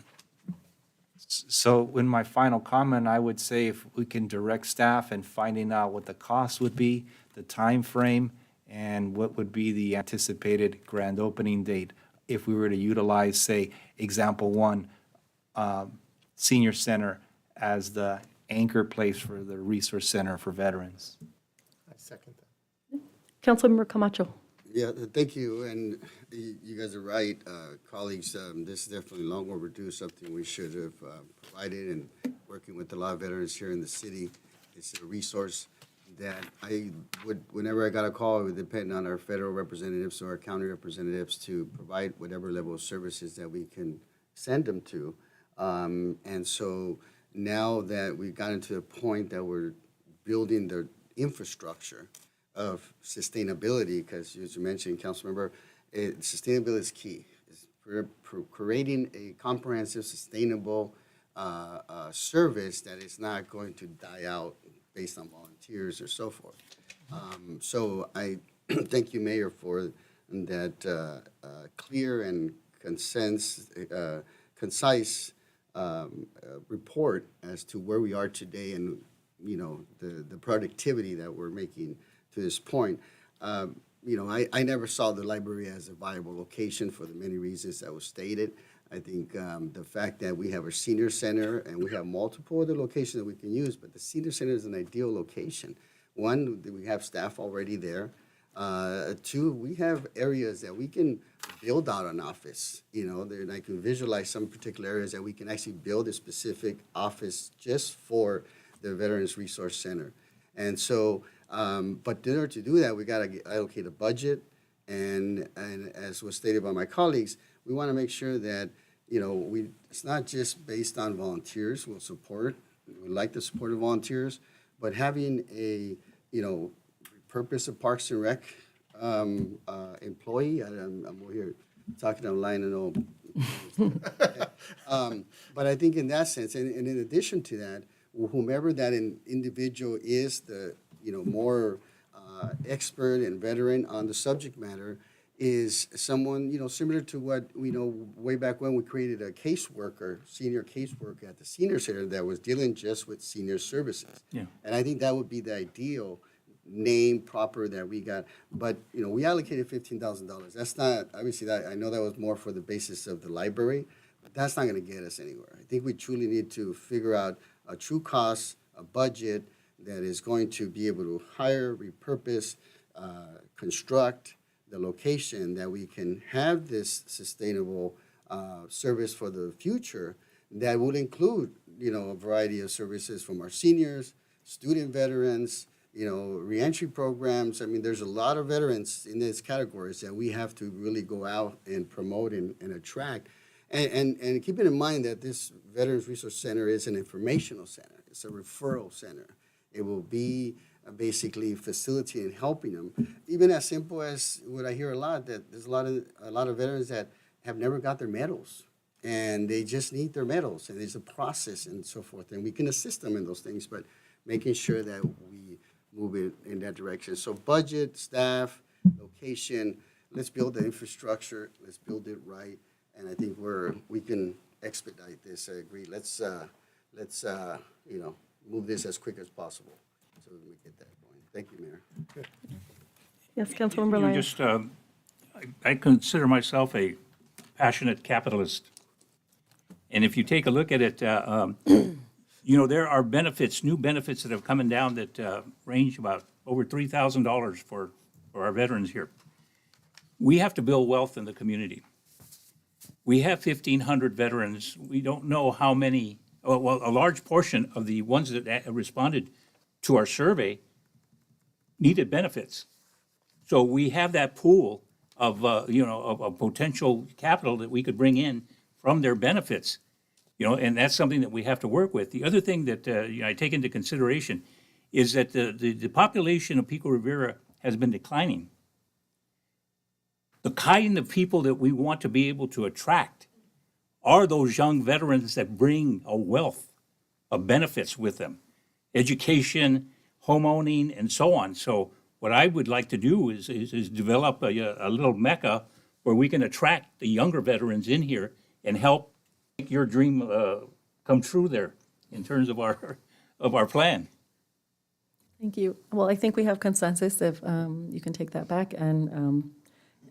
So in my final comment, I would say if we can direct staff in finding out what the cost would be, the time frame, and what would be the anticipated grand opening date if we were to utilize, say, example one, senior center as the anchor place for the resource center for veterans.
I second that.
Councilmember Camacho.
Yeah, thank you, and you guys are right, colleagues, this is definitely long overdue, something we should have provided, and working with a lot of veterans here in the city, it's a resource that whenever I got a call, it would depend on our federal representatives or our county representatives to provide whatever level of services that we can send them to. And so now that we've gotten to a point that we're building the infrastructure of sustainability, because as you mentioned, Councilmember, sustainability is key. It's creating a comprehensive, sustainable service that is not going to die out based on volunteers or so forth. So I thank you, Mayor, for that clear and concise report as to where we are today and, you know, the productivity that we're making to this point. You know, I never saw the library as a viable location for the many reasons that was stated. I think the fact that we have a senior center and we have multiple other locations that we can use, but the senior center is an ideal location. One, we have staff already there. Two, we have areas that we can build out an office. You know, and I can visualize some particular areas that we can actually build a specific office just for the Veterans Resource Center. And so, but in order to do that, we got to allocate a budget. And as was stated by my colleagues, we want to make sure that, you know, it's not just based on volunteers. We'll support, we like the support of volunteers, but having a, you know, purpose of Parks and Rec employee, I'm here talking online and all. But I think in that sense, and in addition to that, whomever that individual is, the, you know, more expert and veteran on the subject matter, is someone, similar to what, way back when we created a caseworker, senior caseworker at the senior center that was dealing just with senior services.
Yeah.
And I think that would be the ideal name proper that we got. But, we allocated $15,000. That's not, obviously, that I know that was more for the basis of the library, but that's not going to get us anywhere. I think we truly need to figure out a true cost, a budget that is going to be able to hire, repurpose, construct the location that we can have this sustainable service for the future that would include, a variety of services from our seniors, student veterans, reentry programs. I mean, there's a lot of veterans in these categories that we have to really go out and promote and attract. And keeping in mind that this Veterans Resource Center is an informational center. It's a referral center. It will be basically facilitating and helping them. Even as simple as what I hear a lot, that there's a lot of veterans that have never got their medals, and they just need their medals, and there's a process and so forth, and we can assist them in those things, but making sure that we move it in that direction. So budget, staff, location, let's build the infrastructure, let's build it right, and I think we can expedite this. I agree. Let's move this as quick as possible so that we get that going. Thank you, Mayor.
Yes, Councilmember
You know,
Lyon.
just, I consider myself a passionate capitalist. And if you take a look at it, there are benefits, new benefits that have come down that range about over $3,000 for our veterans here. We have to build wealth in the community. We have 1,500 veterans. We don't know how many, well, a large portion of the ones that responded to our survey needed benefits. So we have that pool of, of potential capital that we could bring in from their benefits, and that's something that we have to work with. The other thing that I take into consideration is that the population of Pico Rivera has been declining. The kind of people that we want to be able to attract are those young veterans that bring a wealth of benefits with them, education, homeowning, and so on. So what I would like to do is develop a little mecca where we can attract the younger veterans in here and help make your dream come true there in terms of our plan.
Thank you. Well, I think we have consensus if you can take that back and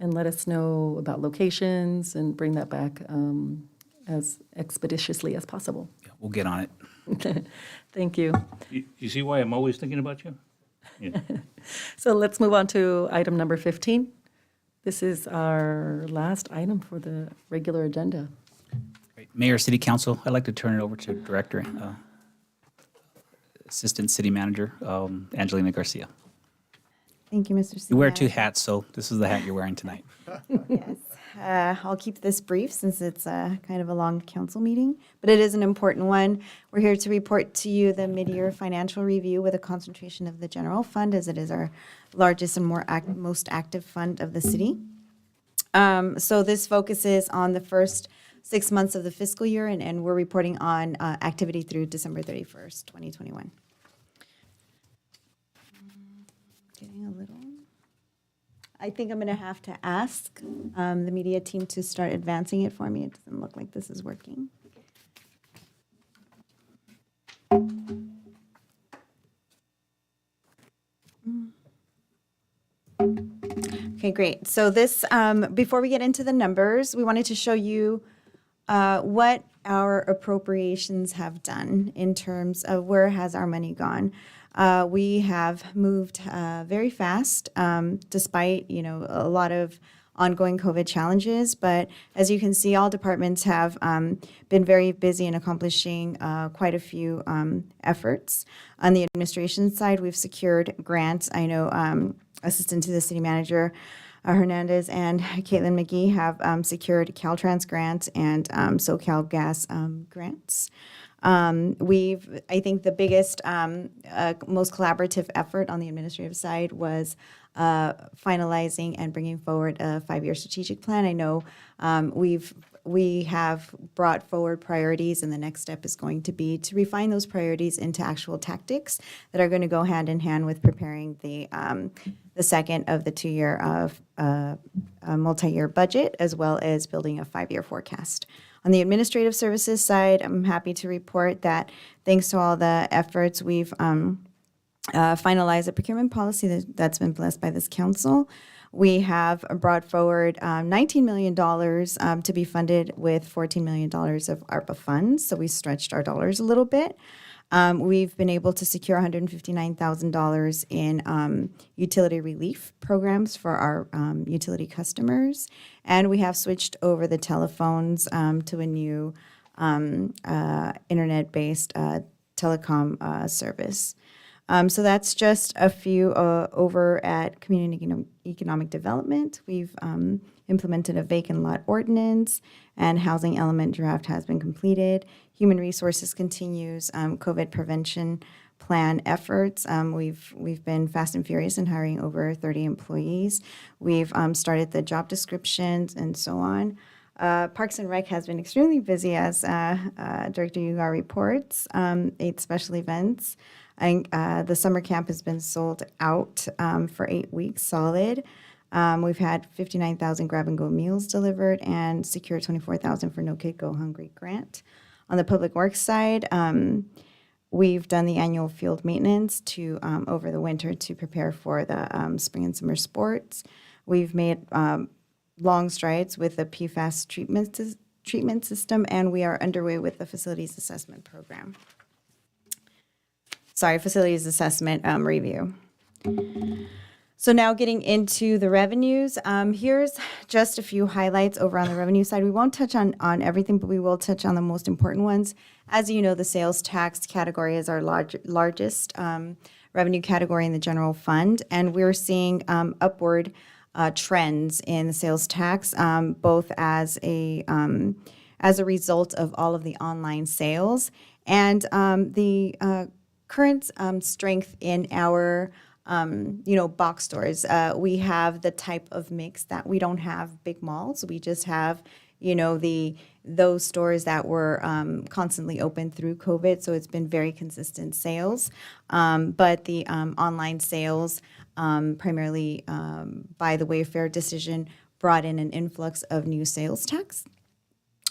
let us know about locations and bring that back as expeditiously as possible.
Yeah, we'll get on it.
Thank you.
You see why I'm always thinking about you? Yeah.
So let's move on to item number 15. This is our last item for the regular agenda.
Great. Mayor, City Council, I'd like to turn it over to Director, Assistant City Manager, Angelina Garcia.
Thank you, Mr.
You wear two
Supervisor.
hats, so this is the hat you're wearing tonight.
Yes. I'll keep this brief since it's kind of a long council meeting, but it is an important one. We're here to report to you the mid-year financial review with a concentration of the general fund, as it is our largest and most active fund of the city. So this focuses on the first 6 months of the fiscal year, and we're reporting on activity through December 31st, 2021. Getting a little... I think I'm going to have to ask the media team to start advancing it for me. It doesn't look like this is working. Okay, great. So this, before we get into the numbers, we wanted to show you what our appropriations have done in terms of where has our money gone. We have moved very fast, despite, a lot of ongoing COVID challenges. But as you can see, all departments have been very busy in accomplishing quite a few efforts. On the administration side, we've secured grants. I know Assistant to the City Manager Hernandez and Caitlin McGee have secured Caltrans grants and SoCal Gas grants. I think the biggest, most collaborative effort on the administrative side was finalizing and bringing forward a 5-year strategic plan. I know we've we have brought forward priorities, and the next step is going to be to refine those priorities into actual tactics that are going to go hand in hand with preparing the second of the 2-year of multi-year budget, as well as building a 5-year forecast. On the administrative services side, I'm happy to report that thanks to all the efforts, we've finalized a procurement policy that's been blessed by this council. We have brought forward $19 million to be funded with $14 million of ARPA funds, so we stretched our dollars a little bit. We've been able to secure $159,000 in utility relief programs for our utility customers, and we have switched over the telephones to a new internet-based telecom service. So that's just a few over at Community Economic Development. We've implemented a vacant lot ordinance, and housing element draft has been completed. Human Resources continues COVID prevention plan efforts. We've been fast and furious in hiring over 30 employees. We've started the job descriptions and so on. Parks and Rec has been extremely busy, as Director Ugar reports, 8 special events. The summer camp has been sold out for 8 weeks solid. We've had 59,000 grab-and-go meals delivered and secured 24,000 for No Kid Go Hungry grant. On the public works side, we've done the annual field maintenance to over the winter to prepare for the spring and summer sports. We've made long strides with the PFAS treatment system, and we are underway with the facilities assessment program. Facilities assessment review. So now getting into the revenues, here's just a few highlights over on the revenue side. We won't touch on everything, but we will touch on the most important ones. As you know, the sales tax category is our largest revenue category in the general fund, and we're seeing upward trends in the sales tax, both as a result of all of the online sales and the current strength in our box stores. We have the type of mix that we don't have big malls. We just have, those stores that were constantly open through COVID. So it's been very consistent sales. But the online sales, primarily by the Wayfair decision, brought in an influx of new sales tax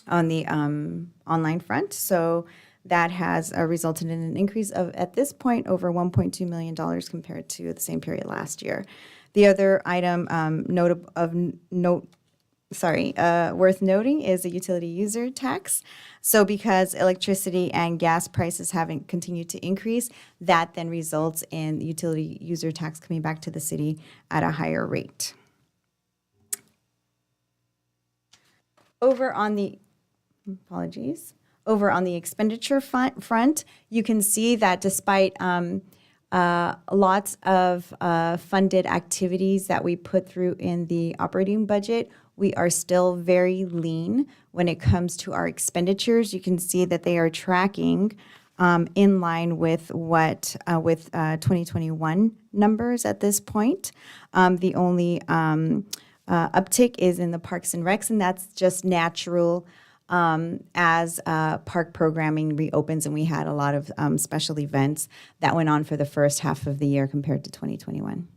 on the online front. So that has resulted in an increase of, at this point, over $1.2 million compared to the same period last year. The other item worth noting is the utility user tax. So because electricity and gas prices haven't continued to increase, that then results in the utility user tax coming back to the city at a higher rate. Over on the expenditure front, you can see that despite lots of funded activities that we put through in the operating budget, we are still very lean when it comes to our expenditures. You can see that they are tracking in line with 2021 numbers at this point. The only uptick is in the Parks and Recs, and that's just natural as park programming reopens, and we had a lot of special events that went on for the first half of the year compared to 2021.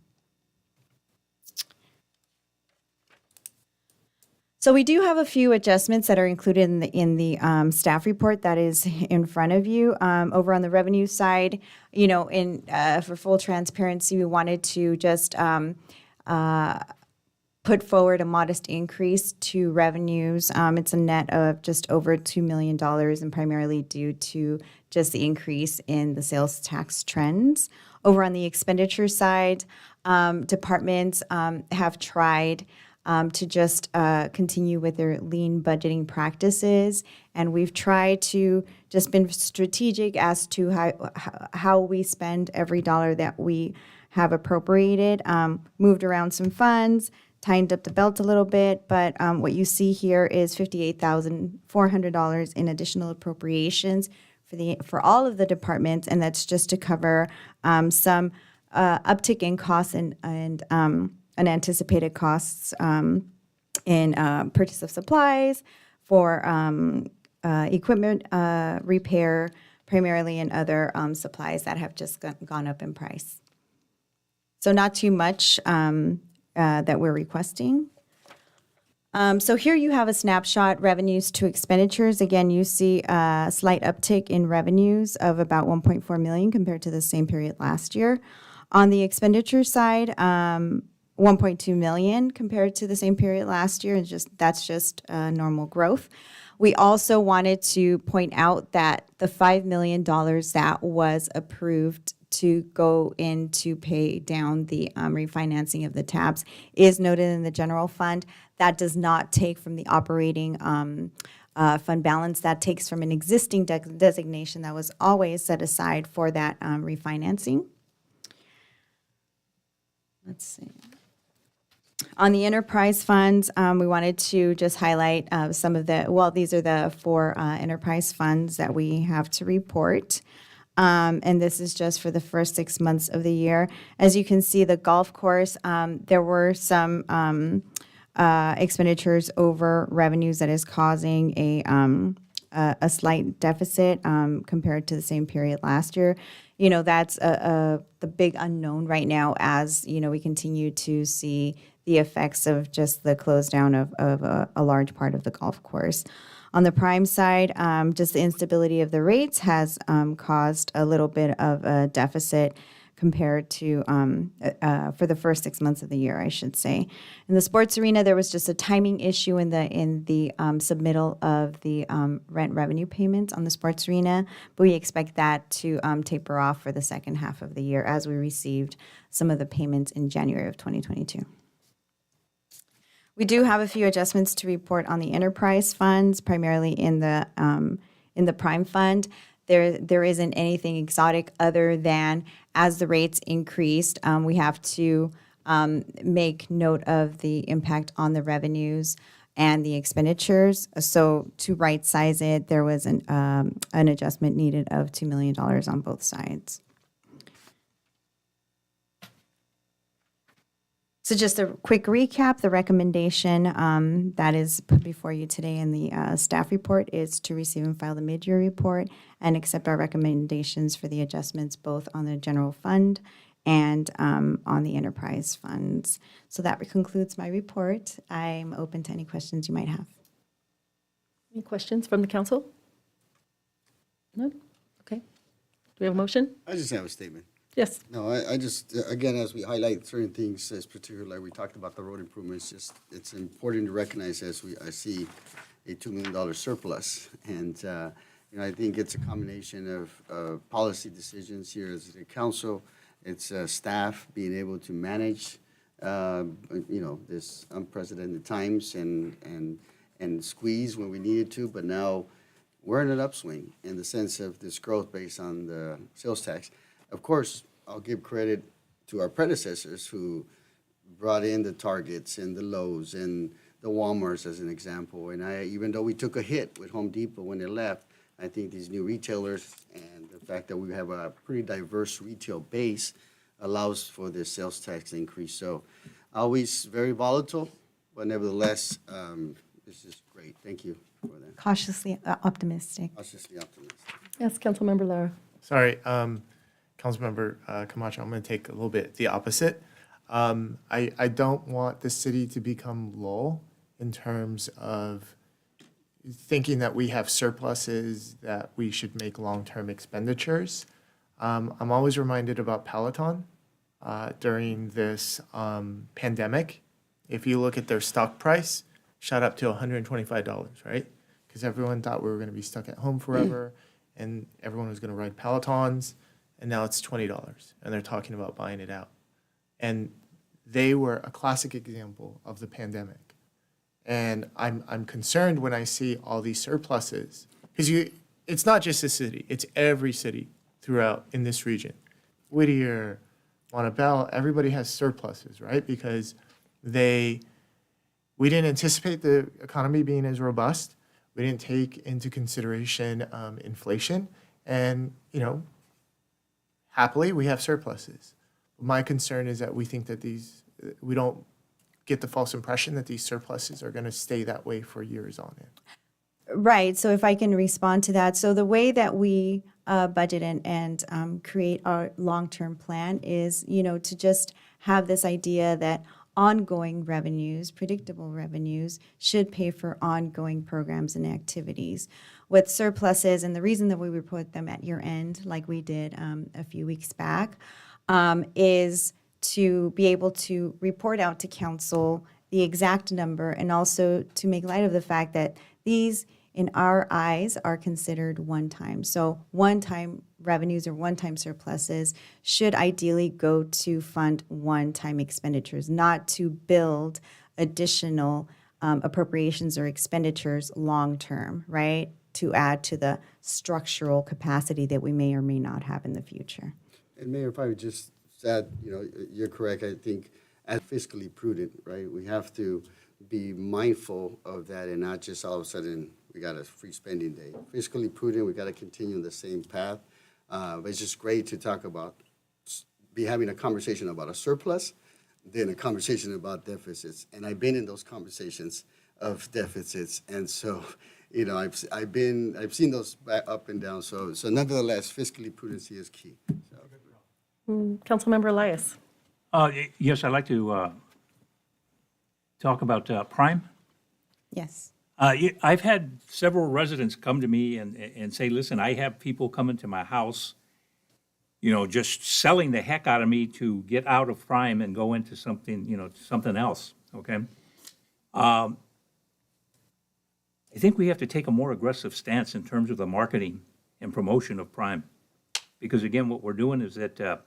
So we do have a few adjustments that are included in the staff report that is in front of you. Over on the revenue side, for full transparency, we wanted to just put forward a modest increase to revenues. It's a net of just over $2 million, and primarily due to just the increase in the sales tax trends. Over on the expenditure side, departments have tried to just continue with their lean budgeting practices, and we've tried to just been strategic as to how we spend every dollar that we have appropriated, moved around some funds, tightened up the belt a little bit, but what you see here is $58,400 in additional appropriations for all of the departments, and that's just to cover some uptick in costs and unanticipated costs in purchase of supplies, for equipment repair, primarily and other supplies that have just gone up in price. So not too much that we're requesting. So here you have a snapshot, revenues to expenditures. Again, you see a slight uptick in revenues of about 1.4 million compared to the same period last year. On the expenditure side, 1.2 million compared to the same period last year. That's just normal growth. We also wanted to point out that the $5 million that was approved to go in to pay down the refinancing of the tabs is noted in the general fund. That does not take from the operating fund balance. That takes from an existing designation that was always set aside for that refinancing. Let's see. On the enterprise funds, we wanted to just highlight some of these are the 4 enterprise funds that we have to report. And this is just for the first 6 months of the year. As you can see, the golf course, there were some expenditures over revenues that is causing a slight deficit compared to the same period last year. That's the big unknown right now as, we continue to see the effects of just the close down of a large part of the golf course. On the prime side, just the instability of the rates has caused a little bit of a deficit compared to for the first 6 months of the year, I should say. In the sports arena, there was just a timing issue in the submittal of the rent revenue payments on the sports arena, but we expect that to taper off for the second half of the year as we received some of the payments in January of 2022. We do have a few adjustments to report on the enterprise funds, primarily in the prime fund. There isn't anything exotic other than as the rates increased, we have to make note of the impact on the revenues and the expenditures. So to right size it, there was an adjustment needed of $2 million on both sides. So just a quick recap, the recommendation that is put before you today in the staff report is to receive and file the mid-year report and accept our recommendations for the adjustments both on the general fund and on the enterprise funds. So that concludes my report. I'm open to any questions you might have.
Any questions from the council? No? Okay. Do we have a motion?
I just have a statement.
Yes.
No, I just, again, as we highlight certain things, as particularly like we talked about the road improvements, it's important to recognize I see a $2 million surplus. And, I think it's a combination of policy decisions here as the council, it's staff being able to manage, this unprecedented times and squeeze when we needed to, but now we're in an upswing in the sense of this growth based on the sales tax. Of course, I'll give credit to our predecessors who brought in the Targets and the Lowe's and the Walmarts as an example. And even though we took a hit with Home Depot when they left, I think these new retailers and the fact that we have a pretty diverse retail base allows for this sales tax increase. So always very volatile, but nevertheless, this is great. Thank you for that.
Cautiously optimistic.
Cautiously optimistic.
Yes, Councilmember Lara.
Sorry, Councilmember Camacho, I'm going to take a little bit the opposite. I don't want the city to become lull in terms of thinking that we have surpluses that we should make long-term expenditures. I'm always reminded about Peloton during this pandemic. If you look at their stock price, shot up to $125, right? Because everyone thought we were going to be stuck at home forever and everyone was going to ride Pelotons. And now it's $20, and they're talking about buying it out. And they were a classic example of the pandemic. And I'm concerned when I see all these surpluses, because it's not just the city, it's every city throughout in this region. Whittier, Montebello, everybody has surpluses, right? Because we didn't anticipate the economy being as robust. We didn't take into consideration inflation, and happily, we have surpluses. My concern is that we think that we don't get the false impression that these surpluses are going to stay that way for years on end.
Right, so if I can respond to that. So the way that we budget and create our long-term plan is, to just have this idea that ongoing revenues, predictable revenues, should pay for ongoing programs and activities. With surpluses, and the reason that we would put them at year end, like we did a few weeks back, is to be able to report out to council the exact number, and also to make light of the fact that these, in our eyes, are considered one-time. So one-time revenues or one-time surpluses should ideally go to fund one-time expenditures, not to build additional appropriations or expenditures long-term, right? To add to the structural capacity that we may or may not have in the future.
And Mayor, if I would just add, you're correct. I think as fiscally prudent, right, we have to be mindful of that and not just all of a sudden we got a free spending day. Fiscally prudent, we got to continue on the same path. But it's just great to talk about, be having a conversation about a surplus, then a conversation about deficits. And I've been in those conversations of deficits, and so I've seen those up and down. So nevertheless, fiscally prudency is key.
Councilmember Elias.
Yes, I'd like to talk about Prime.
Yes.
I've had several residents come to me and say, listen, I have people coming to my house, just selling the heck out of me to get out of Prime and go into something, something else, okay? I think we have to take a more aggressive stance in terms of the marketing and promotion of Prime. Because again, what we're doing is that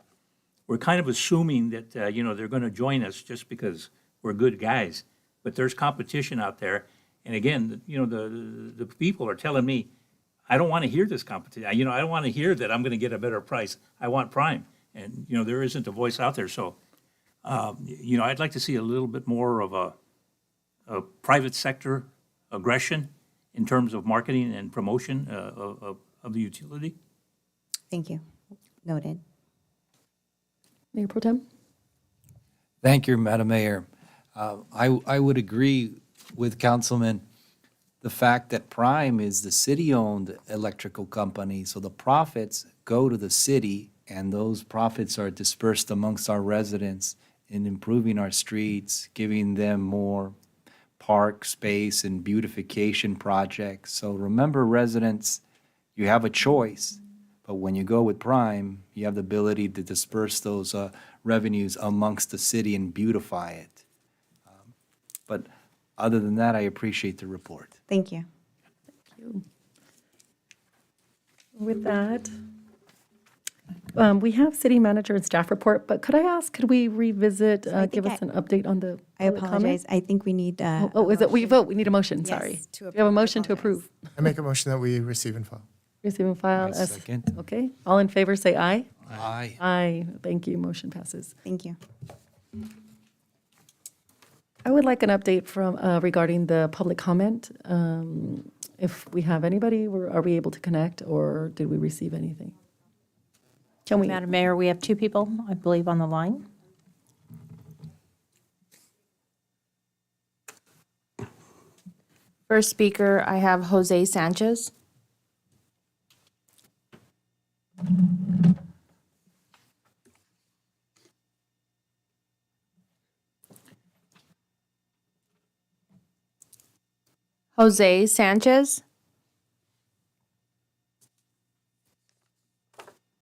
we're kind of assuming that, they're going to join us just because we're good guys. But there's competition out there. And again, the people are telling me, I don't want to hear this competition. I don't want to hear that I'm going to get a better price. I want Prime. And, there isn't a voice out there. So, I'd like to see a little bit more of a private sector aggression in terms of marketing and promotion of the utility.
Thank you. Noted.
Mayor Pro Tem?
Thank you, Madam Mayor. I would agree with Councilman, the fact that Prime is the city-owned electrical company, so the profits go to the city, and those profits are dispersed amongst our residents in improving our streets, giving them more park space and beautification projects. So remember, residents, you have a choice, but when you go with Prime, you have the ability to disperse those revenues amongst the city and beautify it. But other than that, I appreciate the report.
Thank you.
With that, we have city manager and staff report, but could we revisit, give us an update on the
I
public comment?
apologize. I think we need.
Is it, we vote, we need a motion,
Yes,
sorry.
to
We have a
approve.
motion to
Apologize.
approve.
I make a motion that we receive and file.
Receive and file.
I
as-
second.
Okay, all in favor, say aye.
Aye.
Aye, thank you, motion passes.
Thank you.
I would like an update from, regarding the public comment. If we have anybody, are we able to connect, or did we receive anything? Can we?
Madam Mayor, we have two people, I believe, on the line. First speaker, I have Jose Sanchez. Jose Sanchez.